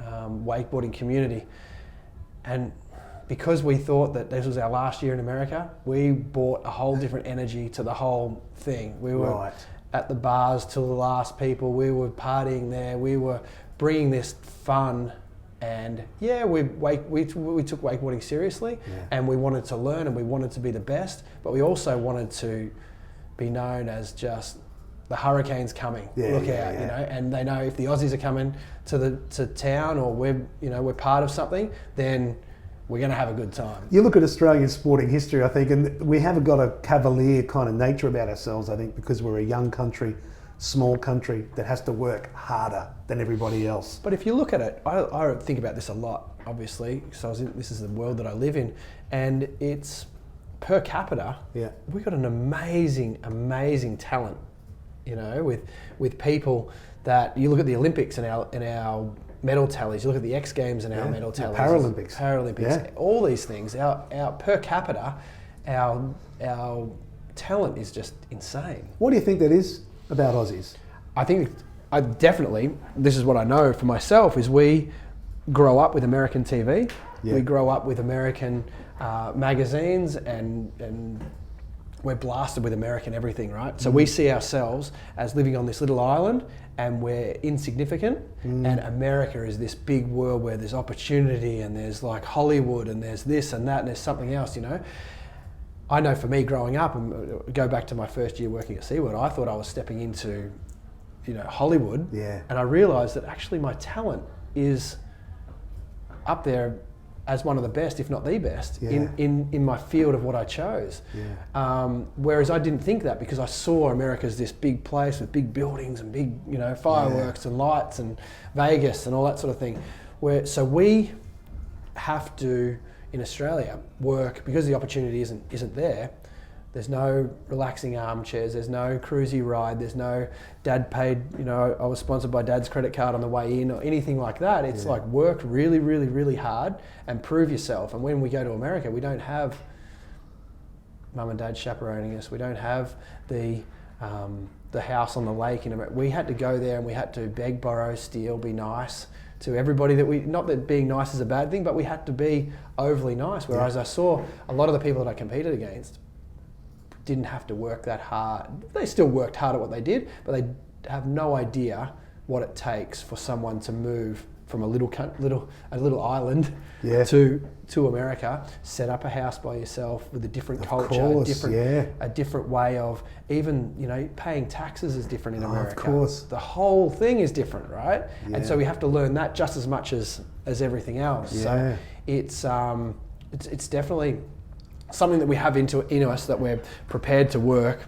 wakeboarding community. And because we thought that this was our last year in America, we brought a whole different energy to the whole thing. We were at the bars till the last people. We were partying there. We were bringing this fun, and we took wakeboarding seriously, and we wanted to learn, and we wanted to be the best, but we also wanted to be known as just the hurricane's coming. Look out, you know, and they know if the Aussies are coming to town, or we're part of something, then we're going to have a good time. You look at Australian sporting history, I think, and we haven't got a cavalier kind of nature about ourselves, I think, because we're a young country, small country that has to work harder than everybody else. But if you look at it, I think about this a lot, obviously, because this is the world that I live in, and it's per capita, we've got an amazing, amazing talent, you know, with people that you look at the Olympics and our medal tallies, you look at the X Games and our medal tallies. Paralympics, all these things, our per capita, our talent is just insane. What do you think that is about Aussies? I think, definitely, this is what I know for myself, is we grow up with American TV, we grow up with American magazines, and we're blasted with American everything, right? So we see ourselves as living on this little island, and we're insignificant, and America is this big world where there's opportunity, and there's like Hollywood, and there's this and that, and there's something else, you know? I know for me growing up, and go back to my first year working at SeaWorld, I thought I was stepping into, you know, Hollywood, and I realised that actually my talent is up there as one of the best, if not the best, in my field of what I chose. Whereas I didn't think that, because I saw America as this big place with big buildings and big, you know, fireworks and lights and Vegas and all that sort of thing. So we have to, in Australia, work, because the opportunity isn't there. There's no relaxing armchairs, there's no cruisy ride, there's no dad paid, you know, I was sponsored by dad's credit card on the way in, or anything like that. It's like work really, really, really hard and prove yourself. And when we go to America, we don't have mum and dad chaperoning us. We don't have the the house on the lake in America. We had to go there and we had to beg, borrow, steal, be nice to everybody that we, not that being nice is a bad thing, but we had to be overly nice. Whereas I saw a lot of the people that I competed against didn't have to work that hard. They still worked hard at what they did, but they have no idea what it takes for someone to move from a little island to America, set up a house by yourself with a different culture, a different way of even, you know, paying taxes is different in America. Of course. The whole thing is different, right? Yeah. And so we have to learn that just as much as everything else. Yeah. So it's definitely something that we have in us, that we're prepared to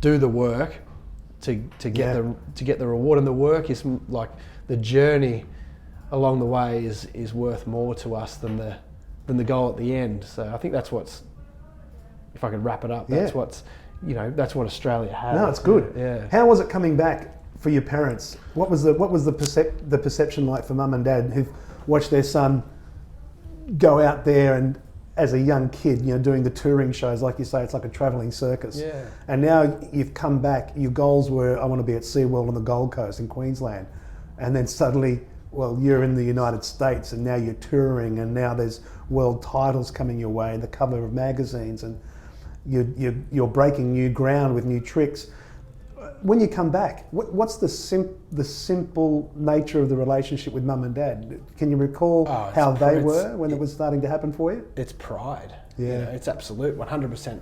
do the work to get the reward, and the work is like the journey along the way is worth more to us than the goal at the end. So I think that's what's, if I could wrap it up, that's what's, you know, that's what Australia has. No, it's good. Yeah. How was it coming back for your parents? What was the perception like for mum and dad, who've watched their son go out there and as a young kid, you know, doing the touring shows, like you say, it's like a travelling circus. Yeah. And now you've come back, your goals were, I want to be at SeaWorld on the Gold Coast in Queensland. And then suddenly, well, you're in the United States and now you're touring, and now there's world titles coming your way, the cover of magazines, and you're breaking new ground with new tricks. When you come back, what's the simple nature of the relationship with mum and dad? Can you recall how they were when it was starting to happen for you? It's pride. Yeah. You know, it's absolute 100%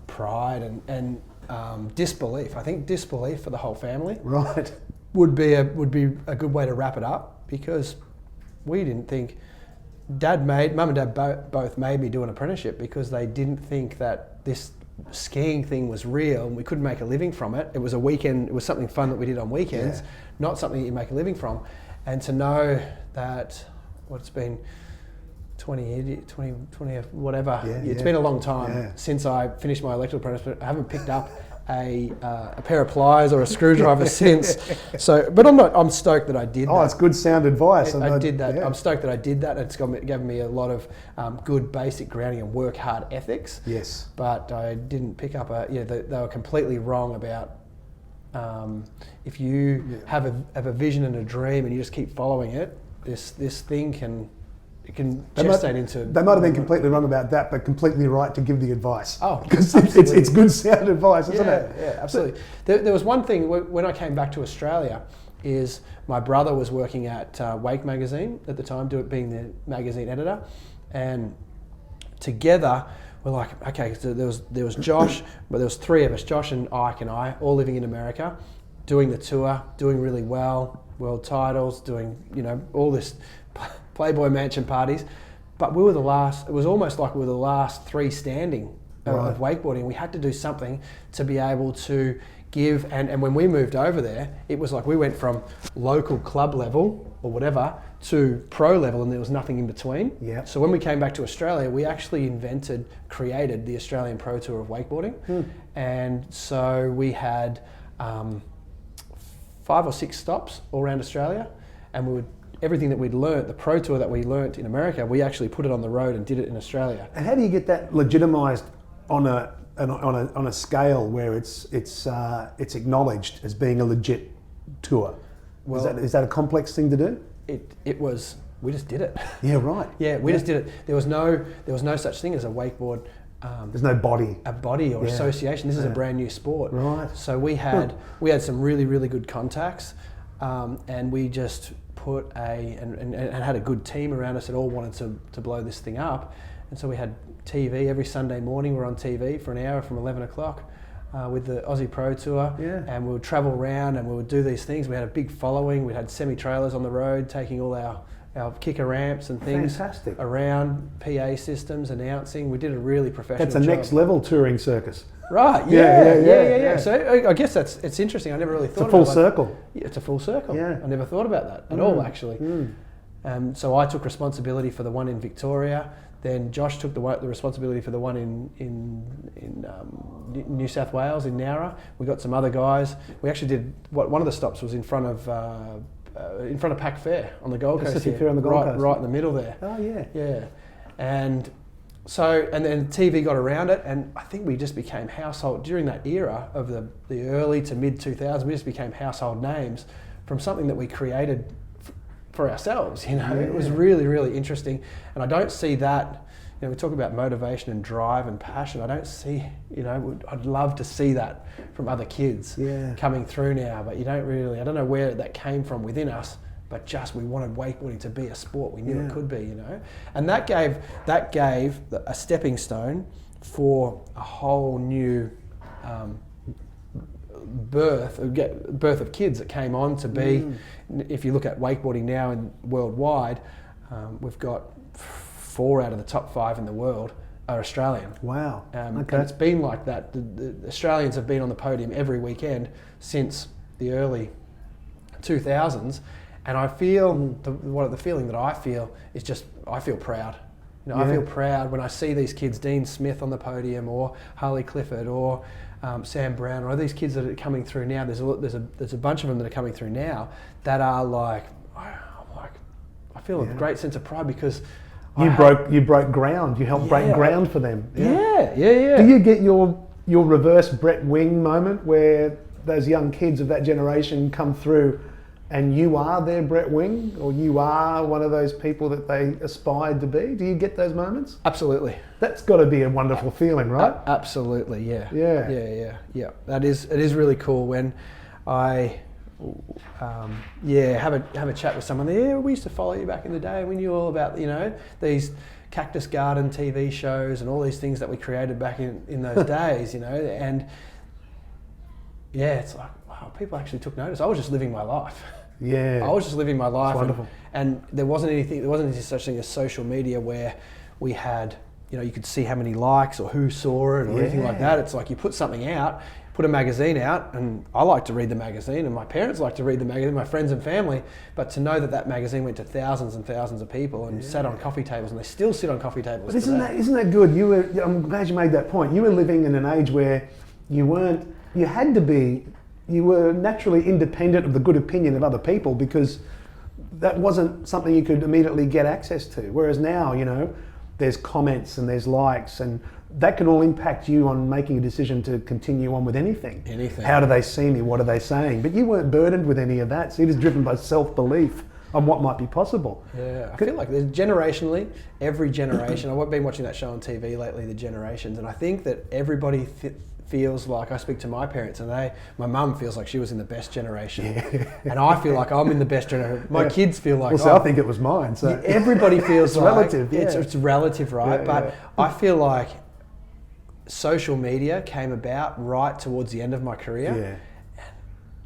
pride and disbelief. I think disbelief for the whole family. Right. Would be a good way to wrap it up, because we didn't think, mum and dad both made me do an apprenticeship because they didn't think that this skiing thing was real and we couldn't make a living from it. It was a weekend, it was something fun that we did on weekends, not something that you make a living from. And to know that, it's been 20 whatever, it's been a long time since I finished my electrical apprenticeship. I haven't picked up a pair of pliers or a screwdriver since. So, but I'm stoked that I did that. Oh, it's good sound advice. I did that. Yeah. I'm stoked that I did that. It's given me a lot of good basic grounding and work hard ethics. Yes. But I didn't pick up they were completely wrong about if you have a vision and a dream and you just keep following it, this thing can gestate into... They might have been completely wrong about that, but completely right to give the advice. Oh, because it's good sound advice, isn't it? Yeah, absolutely. There was one thing when I came back to Australia, is my brother was working at Wake magazine at the time, being the magazine editor, and together we're like, okay, so there was Josh, but there was three of us, Josh and Ike and I, all living in America, doing the tour, doing really well, world titles, doing, you know, all this Playboy Mansion parties, but we were the last. It was almost like we were the last three standing of wakeboarding. We had to do something to be able to give, and when we moved over there, it was like we went from local club level or whatever to pro level, and there was nothing in between. Yeah. So when we came back to Australia, we actually created the Australian Pro Tour of wakeboarding, and so we had 5 or 6 stops all around Australia, and we would. Everything that we'd learnt, the pro tour that we learnt in America, we actually put it on the road and did it in Australia. And how do you get that legitimised on a scale where it's acknowledged as being a legit tour? Well, is that a complex thing to do? It was. We just did it. Yeah, right. Yeah, we just did it. There was no such thing as a wakeboard. There's no body. A body or association. This is a brand new sport. Right. So we had some really, really good contacts, and we just put and had a good team around us that all wanted to blow this thing up. And so we had TV every Sunday morning. We're on TV for an hour from 11 o'clock with the Aussie Pro Tour, and we would travel around and we would do these things. We had a big following. We had semi-trailers on the road taking all our kicker ramps and things around, PA systems, announcing. We did a really professional job. That's a next level touring circus. Right, yeah. So I guess it's interesting. I never really thought about it. It's a full circle. Yeah, it's a full circle. Yeah. I never thought about that at all, actually. So I took responsibility for the one in Victoria. Then Josh took the responsibility for the one in New South Wales, in Nowra. We got some other guys. We actually did, one of the stops was in front of Pac Fair on the Gold Coast. Pacific Fair on the Gold Coast. Right in the middle there. Oh, yeah. Yeah. And So, and then TV got around it, and I think we just became household, during that era of the early to mid 2000s, we just became household names from something that we created for ourselves, you know. It was really, really interesting. And I don't see that, you know, we talk about motivation and drive and passion. I don't see, you know, I'd love to see that from other kids coming through now, but you don't really, I don't know where that came from within us. But just we wanted wakeboarding to be a sport. We knew it could be, you know, and that gave a stepping stone for a whole new birth of kids that came on to be. If you look at wakeboarding now and worldwide, we've got 4 out of the top 5 in the world are Australian. Wow. And it's been like that. The Australians have been on the podium every weekend since the early 2000s. And I feel, the feeling that I feel is just, I feel proud. You know, I feel proud when I see these kids, Dean Smith on the podium, or Harley Clifford, or Sam Brown, or these kids that are coming through now. There's a bunch of them that are coming through now that are like, I feel a great sense of pride because you broke ground. You helped break ground for them. Yeah. Do you get your reverse Brett Wing moment where those young kids of that generation come through and you are their Brett Wing, or you are one of those people that they aspired to be? Do you get those moments? Absolutely. That's got to be a wonderful feeling, right? Absolutely, yeah. It is really cool when I have a chat with someone. Yeah, we used to follow you back in the day. We knew all about, you know, these Cactus Garden TV shows and all these things that we created back in those days, you know, and it's like, wow, people actually took notice. I was just living my life. Yeah. I was just living my life. Wonderful. And there wasn't any such thing as social media where we had, you know, you could see how many likes or who saw it or anything like that. It's like you put something out, put a magazine out, and I like to read the magazine, and my parents like to read the magazine, my friends and family, but to know that magazine went to thousands and thousands of people and sat on coffee tables, and they still sit on coffee tables. But isn't that good? I'm glad you made that point. You were living in an age where you were naturally independent of the good opinion of other people because that wasn't something you could immediately get access to. Whereas now, you know, there's comments and there's likes, and that can all impact you on making a decision to continue on with anything. How do they see me? What are they saying? But you weren't burdened with any of that. So you're just driven by self-belief on what might be possible. Yeah, I feel like there's generationally, every generation, I've been watching that show on TV lately, The Generations, and I think that everybody feels like, I speak to my parents and my mum feels like she was in the best generation, and I feel like I'm in the best generation. My kids feel like, I think it was mine. So everybody feels it's like relative. It's relative, right? But I feel like social media came about right towards the end of my career. Yeah.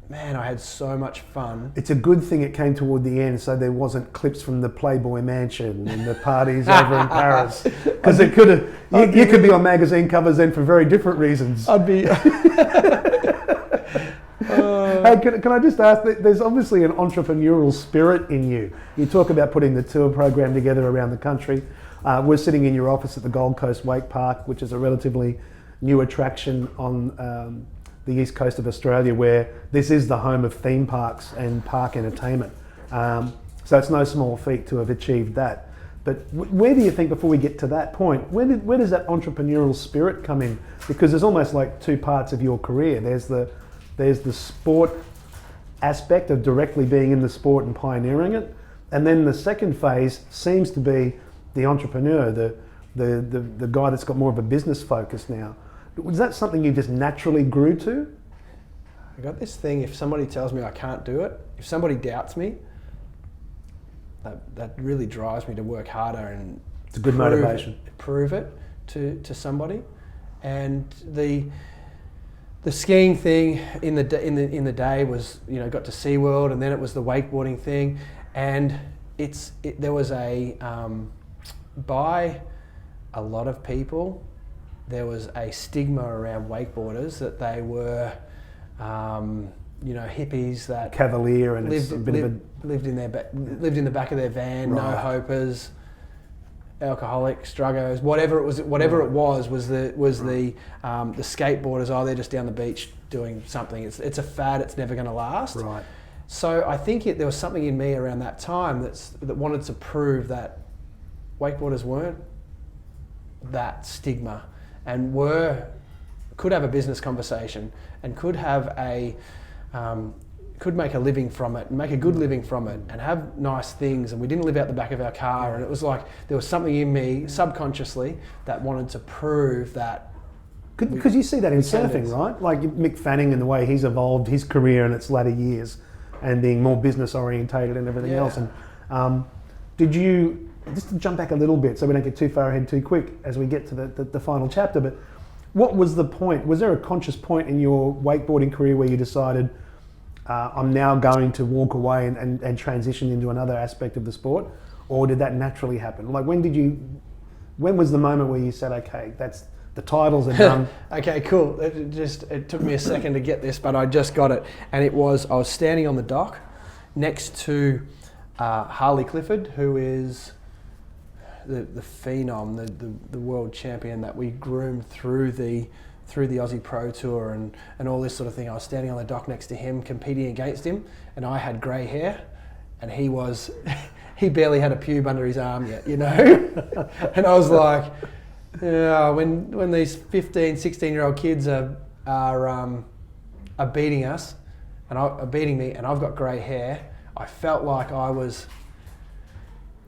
Man, I had so much fun. It's a good thing it came toward the end, so there wasn't clips from the Playboy Mansion and the parties over in Paris, because it could have. You could be on magazine covers then for very different reasons. I'd be. Hey, can I just ask? There's obviously an entrepreneurial spirit in you. You talk about putting the tour program together around the country. We're sitting in your office at the Gold Coast Wake Park, which is a relatively new attraction on the east coast of Australia, where this is the home of theme parks and park entertainment. So it's no small feat to have achieved that. But where do you think, before we get to that point, where does that entrepreneurial spirit come in? Because there's almost like two parts of your career. There's the sport aspect of directly being in the sport and pioneering it, and then the second phase seems to be the entrepreneur, the guy that's got more of a business focus now. Was that something you just naturally grew to? I got this thing, if somebody tells me I can't do it, if somebody doubts me, that really drives me to work harder and it's a good motivation. Prove it to somebody. And the skiing thing in the day was, you know, got to SeaWorld, and then it was the wakeboarding thing, and there was by a lot of people, there was a stigma around wakeboarders that they were, hippies that cavalier and lived in the back of their van, right. No hopers, alcoholics, druggos, whatever it was the skateboarders. Oh, they're just down the beach doing something. It's a fad. It's never going to last. Right. So I think there was something in me around that time that wanted to prove that wakeboarders weren't that stigma and could have a business conversation and could have could make a living from it, and make a good living from it, and have nice things, and we didn't live out the back of our car, and it was like there was something in me subconsciously that wanted to prove that. Because you see that in surfing, right? Like Mick Fanning and the way he's evolved his career in its latter years, and being more business orientated and everything else. And did you, just to jump back a little bit so we don't get too far ahead too quick as we get to the final chapter, but what was the point? Was there a conscious point in your wakeboarding career where you decided, I'm now going to walk away and transition into another aspect of the sport? Or did that naturally happen? Like when was the moment where you said, okay, that's, the titles are done? Okay, cool. It took me a second to get this, but I just got it. And I was standing on the dock next to Harley Clifford, who is the phenom, the world champion that we groomed through the Aussie Pro Tour and all this sort of thing. I was standing on the dock next to him, competing against him, and I had grey hair, and he barely had a pube under his arm yet, you know? And I was like, yeah, when these 15, 16-year-old kids are beating us, and are beating me, and I've got grey hair, I felt like I was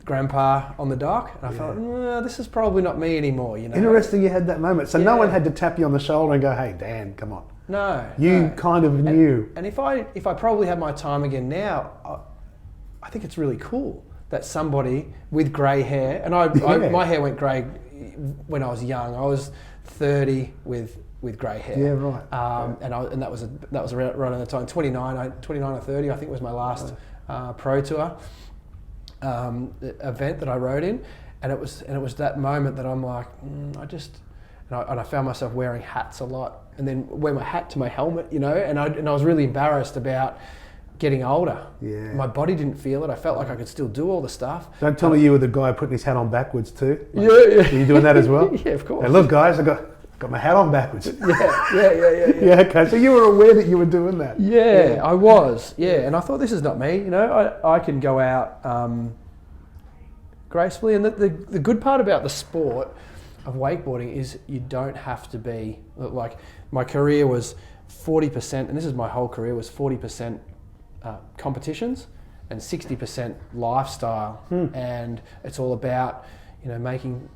grandpa on the dock, and I felt, this is probably not me anymore, you know. Interesting you had that moment. So no one had to tap you on the shoulder and go, hey, Dan, come on. No. You kind of knew. And if I probably had my time again now, I think it's really cool that somebody with grey hair, and my hair went grey when I was young. I was 30 with grey hair. Yeah, right. And that was right around the time, 29 or 30, I think was my last Pro Tour event that I rode in, and it was that moment that I'm like, and I found myself wearing hats a lot, and then wear my hat to my helmet, you know, and I was really embarrassed about getting older. Yeah. My body didn't feel it. I felt like I could still do all the stuff. Don't tell me you were the guy putting his hat on backwards too. Like, yeah. Are you doing that as well? Yeah, of course. Hey, look, guys, I got my hat on backwards. Yeah. Yeah, okay. So you were aware that you were doing that. Yeah, I was. Yeah, and I thought, this is not me. You know, I can go out gracefully. And the good part about the sport of wakeboarding is you don't have to be, like, my career was 40%, and this is my whole career, was 40% competitions and 60% lifestyle. And it's all about, you know,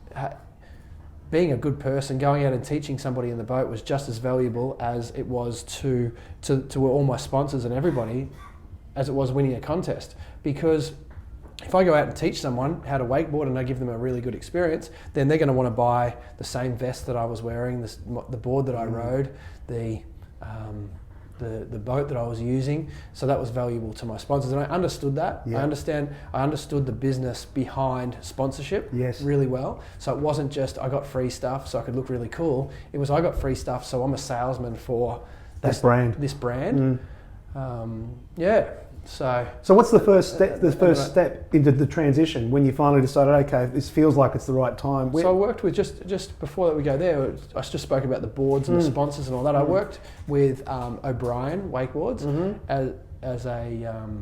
being a good person. Going out and teaching somebody in the boat was just as valuable as it was to all my sponsors and everybody, as it was winning a contest. Because if I go out and teach someone how to wakeboard and I give them a really good experience, then they're going to want to buy the same vest that I was wearing, the board that I rode, the boat that I was using. So that was valuable to my sponsors, and I understood that. Yeah. I understood the business behind sponsorship really well. So it wasn't just I got free stuff so I could look really cool. It was I got free stuff so I'm a salesman for this brand. So what's the first step? The first step into the transition when you finally decided, okay, this feels like it's the right time. So I worked with just before that we go there. I just spoke about the boards and the sponsors and all that. I worked with O'Brien Wakeboards as a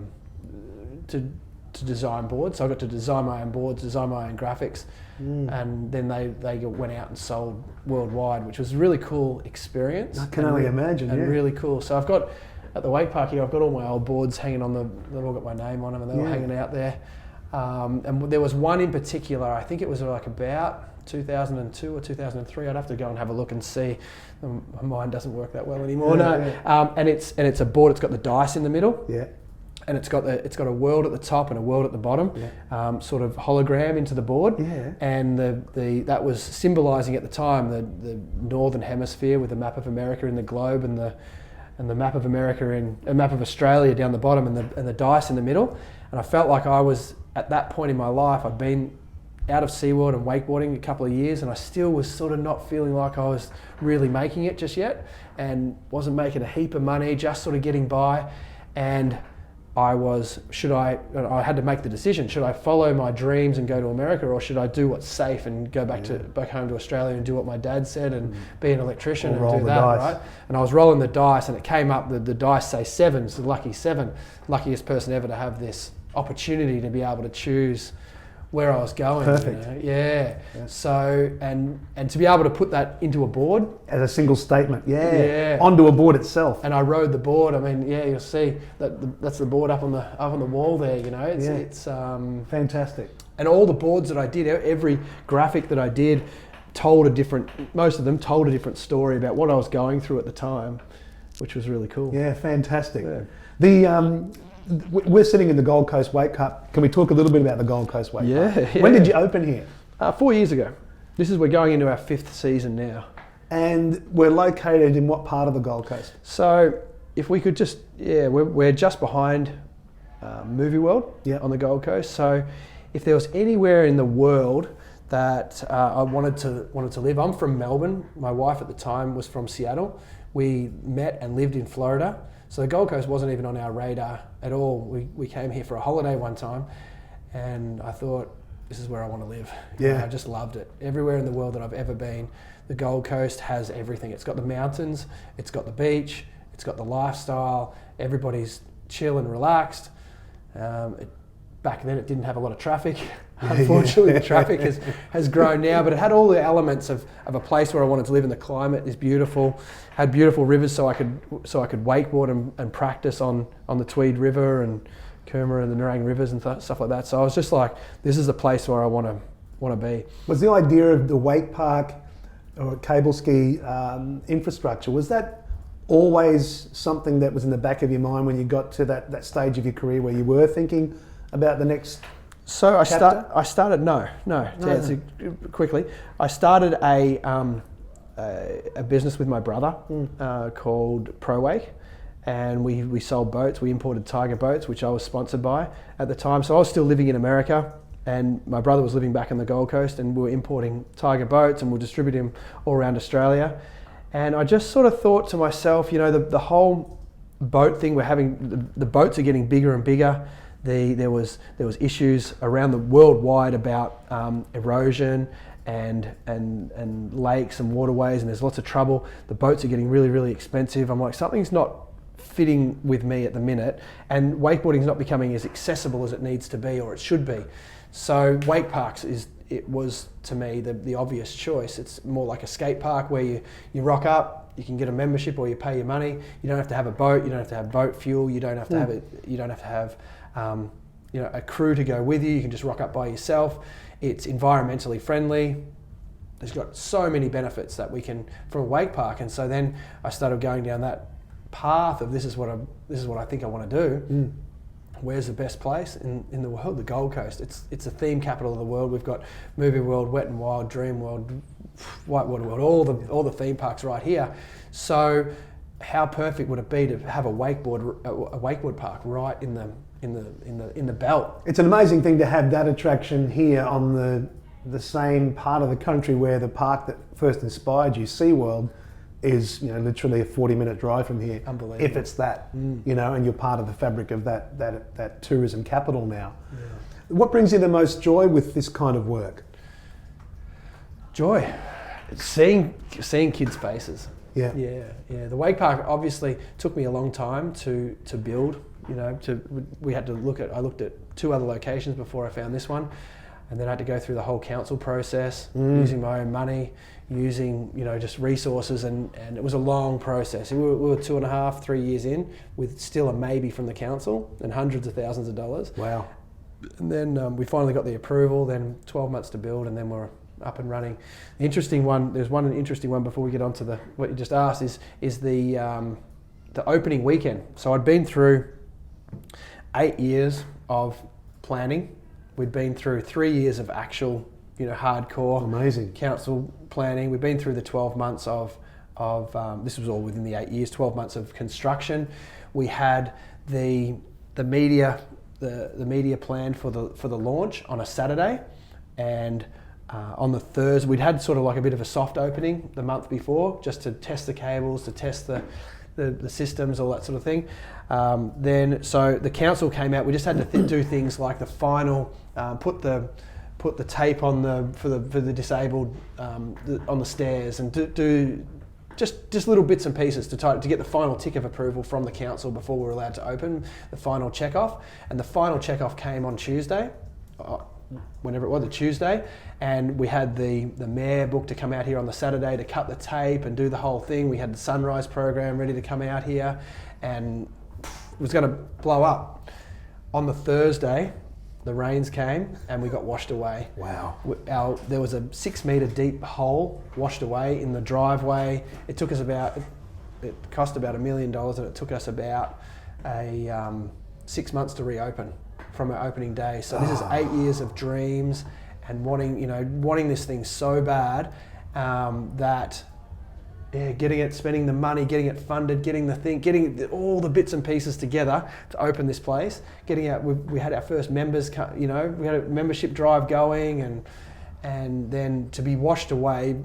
to design boards. So I got to design my own boards, design my own graphics, and then they went out and sold worldwide, which was a really cool experience. I can only imagine. And really cool. So I've got. At the wake park here, I've got all my old boards hanging on they've all got my name on them, and they're all hanging out there. And there was one in particular, I think it was like about 2002 or 2003. I'd have to go and have a look and see. My mind doesn't work that well anymore. And it's a board. It's got the dice in the middle. Yeah. And it's got a world at the top and a world at the bottom, sort of hologram into the board. Yeah. And that was symbolising at the time the northern hemisphere with the map of America in the globe and the map of America a map of Australia down the bottom and the dice in the middle. And I felt like I was, at that point in my life, I'd been out of SeaWorld and wakeboarding a couple of years, and I still was sort of not feeling like I was really making it just yet, and wasn't making a heap of money, just sort of getting by. And I had to make the decision, should I follow my dreams and go to America, or should I do what's safe and go back home to Australia and do what my dad said and be an electrician and do that, right? And I was rolling the dice, and it came up, the dice say 7, so lucky 7, luckiest person ever to have this opportunity to be able to choose where I was going. Perfect. You know? Yeah. So and to be able to put that into a board as a single statement, onto a board itself. And I rode the board. I mean, you'll see that's the board up on the wall there. You know, it's fantastic. And all the boards that I did, every graphic that I did, most of them told a different story about what I was going through at the time, which was really cool. Yeah, fantastic. Yeah. We're sitting in the Gold Coast Wake Cup. Can we talk a little bit about the Gold Coast Wake Cup? Yeah. When did you open here? 4 years ago. We're going into our 5th season now. And we're located in what part of the Gold Coast? So if we could just, we're just behind Movie World on the Gold Coast. So if there was anywhere in the world that I wanted to live, I'm from Melbourne. My wife at the time was from Seattle. We met and lived in Florida. So the Gold Coast wasn't even on our radar at all. We came here for a holiday one time, and I thought, this is where I want to live. Yeah. I just loved it. Everywhere in the world that I've ever been, the Gold Coast has everything. It's got the mountains, it's got the beach, it's got the lifestyle, everybody's chill and relaxed. Back then it didn't have a lot of traffic. Unfortunately, the traffic has grown now, but it had all the elements of a place where I wanted to live, and the climate is beautiful. Had beautiful rivers, so I could wakeboard and practice on the Tweed River and Coomera and the Nerang rivers and stuff like that. So I was just like, this is the place where I want to be. Was the idea of the wake park or cable ski infrastructure, was that always something that was in the back of your mind when you got to that stage of your career where you were thinking about the next? So I started to answer quickly. I started a business with my brother called ProWake, and we sold boats. We imported Tiger boats, which I was sponsored by at the time. So I was still living in America, and my brother was living back on the Gold Coast, and we were importing Tiger boats, and we'll distribute them all around Australia. And I just sort of thought to myself, the whole boat thing, we're having the boats are getting bigger and bigger. There was issues around the worldwide about erosion and lakes and waterways, and there's lots of trouble. The boats are getting really, really expensive. I'm like, something's not fitting with me at the minute, and wakeboarding's not becoming as accessible as it needs to be or it should be. So wake parks was to me the obvious choice. It's more like a skate park where you rock up, you can get a membership or you pay your money. You don't have to have a boat, you don't have to have boat fuel, you don't have to have it, you don't have to have a crew to go with you. You can just rock up by yourself. It's environmentally friendly. It's got so many benefits that we can from a wake park. And so then I started going down that path of this is what I think I want to do. Where's the best place in the world? The Gold Coast. It's a theme capital of the world. We've got Movie World, Wet and Wild, Dream World, Whitewater World, all the theme parks right here. So how perfect would it be to have a wakeboard park right in the belt? It's an amazing thing to have that attraction here on the same part of the country where the park that first inspired you, SeaWorld, is literally a 40-minute drive from here. Unbelievable. If it's that, and you're part of the fabric of that tourism capital now. Yeah. What brings you the most joy with this kind of work? Joy, seeing kids' faces. Yeah. The wake park obviously took me a long time to build. I looked at 2 other locations before I found this one, and then I had to go through the whole council process, using my own money, using just resources, and it was a long process. We were 2.5, 3 years in with still a maybe from the council and hundreds of thousands of dollars. Wow. And then we finally got the approval, then 12 months to build, and then we're up and running. The interesting one, there's one interesting one before we get on to what you just asked, is the opening weekend. So I'd been through 8 years of planning. We'd been through 3 years of actual, hardcore amazing council planning. We've been through the 12 months of this was all within the 8 years, 12 months of construction. We had the media planned for the launch on a Saturday, and on the Thursday we'd had sort of like a bit of a soft opening the month before, just to test the cables, to test the systems, all that sort of thing. Then so the council came out. We just had to do things like the final, put the tape on for the disabled on the stairs, and do just little bits and pieces to get the final tick of approval from the council before we were allowed to open. The final check off, and the final check off came on Tuesday. whenever it was, a Tuesday, and we had the mayor booked to come out here on the Saturday to cut the tape and do the whole thing. We had the sunrise program ready to come out here, and it was going to blow up. On the Thursday, the rains came and we got washed away. Wow. There was a 6 metre deep hole washed away in the driveway. It took us it cost about $1 million, and it took us about 6 months to reopen from our opening day. So this is 8 years of dreams and wanting this thing so bad that spending the money, getting it funded, getting all the bits and pieces together to open this place. Getting out, we had our first members, we had a membership drive going, and then to be washed away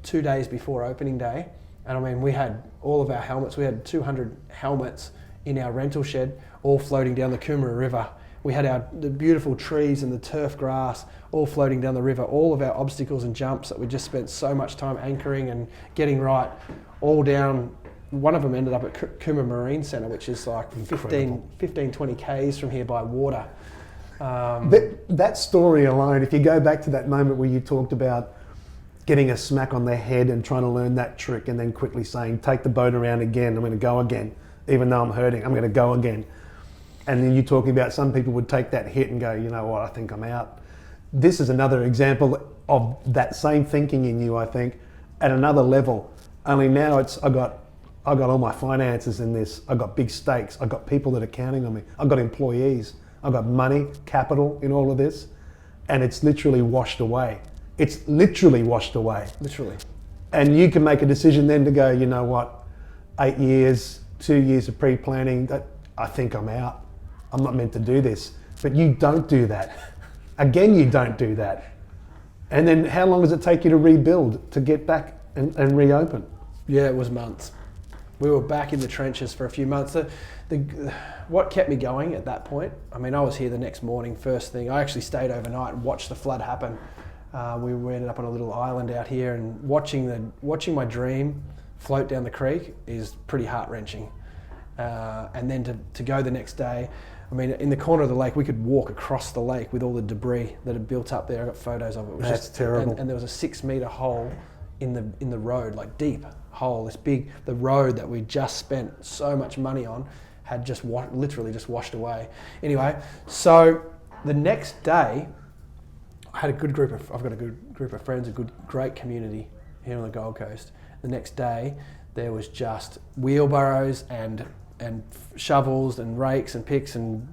2 days before opening day. And I mean, we had all of our helmets. We had 200 helmets in our rental shed, all floating down the Coomera River. We had the beautiful trees and the turf grass all floating down the river, all of our obstacles and jumps that we just spent so much time anchoring and getting right, all down. One of them ended up at Coomera Marine Centre, which is like 15, 20 Ks from here by water. That story alone, if you go back to that moment where you talked about getting a smack on the head and trying to learn that trick and then quickly saying, take the boat around again, I'm going to go again. Even though I'm hurting, I'm going to go again. And then you're talking about some people would take that hit and go, you know what, I think I'm out. This is another example of that same thinking in you, I think, at another level. Only now I got all my finances in this. I got big stakes. I got people that are counting on me. I got employees. I got money, capital in all of this, and it's literally washed away. It's literally washed away. Literally. And you can make a decision then to go, you know what, 8 years, 2 years of pre-planning, I think I'm out. I'm not meant to do this. But you don't do that. Again, you don't do that. And then how long does it take you to rebuild, to get back and reopen? Yeah, it was months. We were back in the trenches for a few months. What kept me going at that point, I mean, I was here the next morning, first thing. I actually stayed overnight and watched the flood happen. We ended up on a little island out here, and watching my dream float down the creek is pretty heart-wrenching. And then to go the next day, I mean, in the corner of the lake, we could walk across the lake with all the debris that had built up there. I got photos of it. It was That's terrible. And there was a 6 metre hole in the road, like deep hole, this big, the road that we just spent so much money on had just literally just washed away. Anyway, so the next day, I've got a good group of friends, great community here on the Gold Coast. The next day, there was just wheelbarrows and shovels and rakes and picks and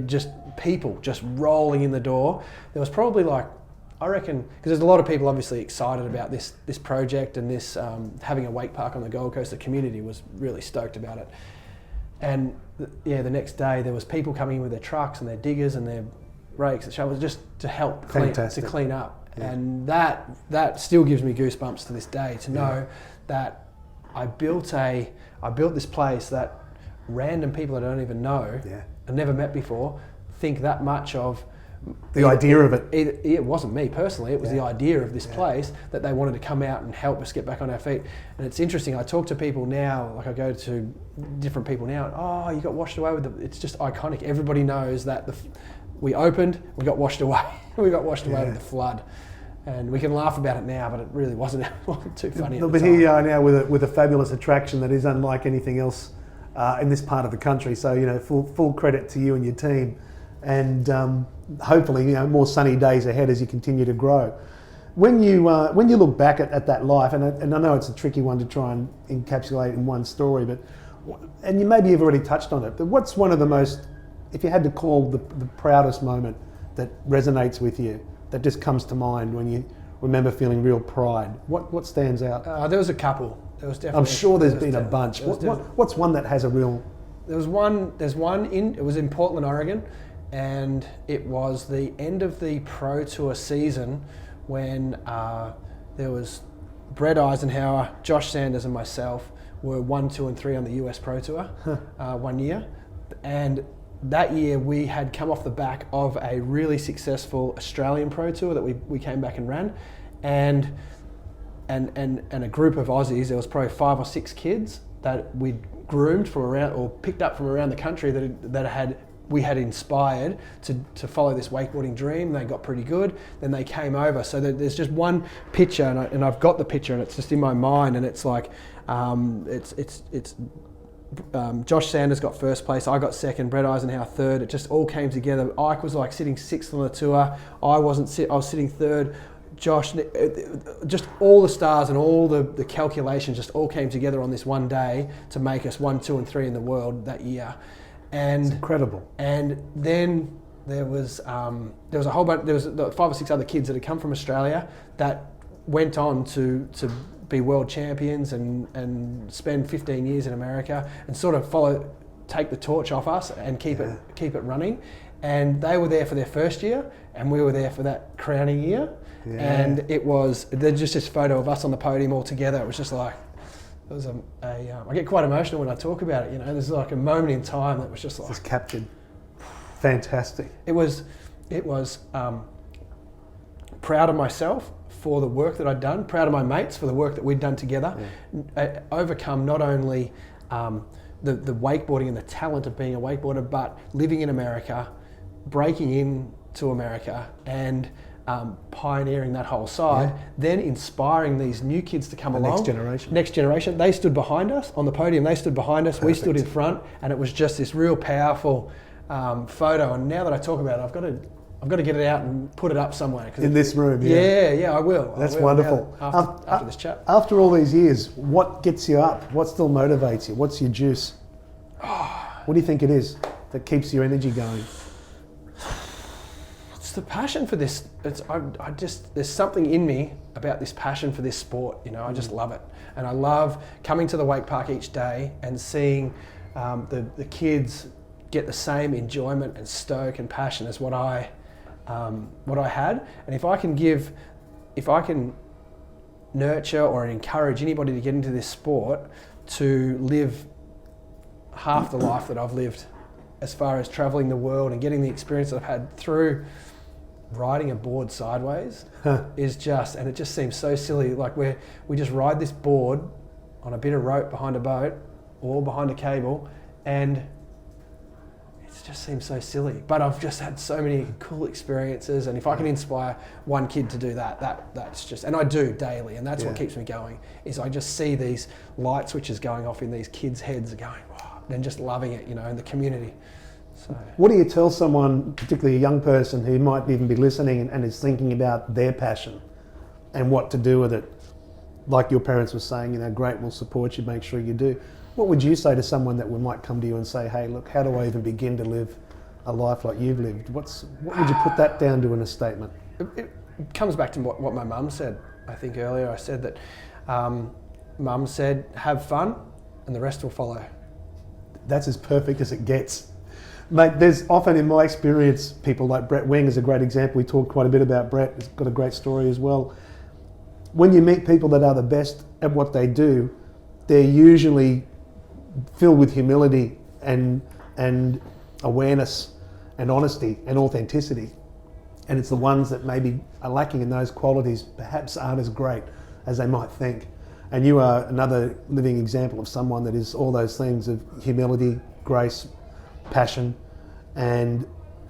just people just rolling in the door. There was probably I reckon, because there's a lot of people obviously excited about this project and this having a wake park on the Gold Coast. The community was really stoked about it. And the next day there was people coming in with their trucks and their diggers and their rakes and shovels just to help clean up. Yeah. And that still gives me goosebumps to this day to know that I built this place that random people I don't even know, I've never met before, think that much of. The idea of it. It wasn't me personally, it was the idea of this place that they wanted to come out and help us get back on our feet. And it's interesting, I talk to people now, like I go to different people now, oh, you got washed away with it's just iconic. Everybody knows that we opened, we got washed away. We got washed away with the flood. And we can laugh about it now, but it really wasn't too funny. But here you are now with a fabulous attraction that is unlike anything else in this part of the country. So full credit to you and your team, and hopefully more sunny days ahead as you continue to grow. When you look back at that life, and I know it's a tricky one to try and encapsulate in one story, and maybe you've already touched on it, but what's one of the most, if you had to call the proudest moment that resonates with you, that just comes to mind when you remember feeling real pride? What stands out? There was a couple. There was definitely. I'm sure there's been a bunch. What's one that has a real? There's one it was in Portland, Oregon, and it was the end of the Pro Tour season when there was Brett Eisenhower, Josh Sanders, and myself were 1, 2, and 3 on the US Pro Tour 1 year, and that year we had come off the back of a really successful Australian Pro Tour that we came back and ran, and a group of Aussies. There was probably 5 or 6 kids that we'd groomed from around or picked up from around the country that had we had inspired to follow this wakeboarding dream. They got pretty good, then they came over. So there's just one picture, and I've got the picture, and it's just in my mind, and it's like, Josh Sanders got first place, I got second, Brett Eisenhower third. It just all came together. Ike was like sitting sixth on the tour. I was sitting third. Josh, just all the stars and all the calculations just all came together on this one day to make us 1, 2, and 3 in the world that year. And it's incredible. And then there was a whole bunch. There was 5 or 6 other kids that had come from Australia that went on to be world champions and spend 15 years in America and sort of take the torch off us and keep it running. And they were there for their first year, and we were there for that crowning year. Yeah. And there's just this photo of us on the podium all together. It was just like, it was I get quite emotional when I talk about it. You know, there's like a moment in time that was just like, just captured. Fantastic. It was proud of myself for the work that I'd done, proud of my mates for the work that we'd done together. Yeah. Overcome not only the wakeboarding and the talent of being a wakeboarder, but living in America, breaking into America, and pioneering that whole side, then inspiring these new kids to come along. Next generation. They stood behind us on the podium. They stood behind us. Perfect. We stood in front, and it was just this real powerful photo. And now that I talk about it, I've got to get it out and put it up somewhere. In this room, yeah, I will. That's wonderful. After this chat. After all these years, what gets you up? What still motivates you? What's your juice? What do you think it is that keeps your energy going? It's the passion for this. There's something in me about this passion for this sport. You know, I just love it, and I love coming to the wake park each day and seeing the kids get the same enjoyment and stoke and passion as what I had. And if I can nurture or encourage anybody to get into this sport to live half the life that I've lived, as far as traveling the world and getting the experience that I've had through riding a board sideways, it just seems so silly. Like we just ride this board on a bit of rope behind a boat or behind a cable, and it just seems so silly. But I've just had so many cool experiences, and if I can inspire one kid to do that's just, and I do daily, and that's what keeps me going, is I just see these light switches going off in these kids' heads going, wow, and just loving it, you know, in the community. So. What do you tell someone, particularly a young person who might even be listening and is thinking about their passion and what to do with it? Like your parents were saying, you know, great, we'll support you, make sure you do. What would you say to someone that might come to you and say, hey, look, how do I even begin to live a life like you've lived? What would you put that down to in a statement? It comes back to what my mum said, I think earlier. I said that mum said, have fun and the rest will follow. That's as perfect as it gets. Mate, there's often, in my experience, people like Brett Wing is a great example. We talked quite a bit about Brett. He's got a great story as well. When you meet people that are the best at what they do, they're usually filled with humility and awareness and honesty and authenticity. And it's the ones that maybe are lacking in those qualities, perhaps aren't as great as they might think. And you are another living example of someone that is all those things of humility, grace, passion, and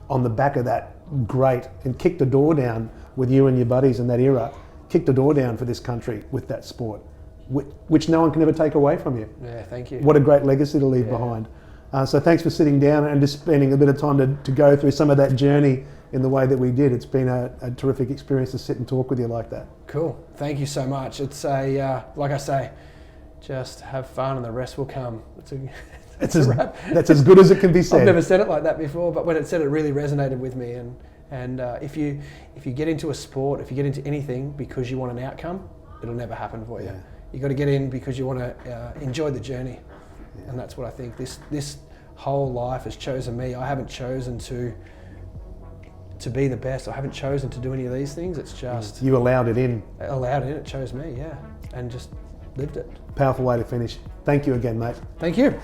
on the back of that, great, and kicked the door down with you and your buddies in that era, kicked the door down for this country with that sport, which no one can ever take away from you. Yeah, thank you. What a great legacy to leave behind. So thanks for sitting down and just spending a bit of time to go through some of that journey in the way that we did. It's been a terrific experience to sit and talk with you like that. Cool. Thank you so much. It's like I say, just have fun and the rest will come. It's a wrap. That's as good as it can be said. I've never said it like that before, but when it said, it really resonated with me. And if you get into a sport, if you get into anything because you want an outcome, it'll never happen for you. You got to get in because you want to enjoy the journey, and that's what I think. This whole life has chosen me. I haven't chosen to be the best. I haven't chosen to do any of these things. It's just you allowed it in. It chose me, and just lived it. Powerful way to finish. Thank you again, mate. Thank you.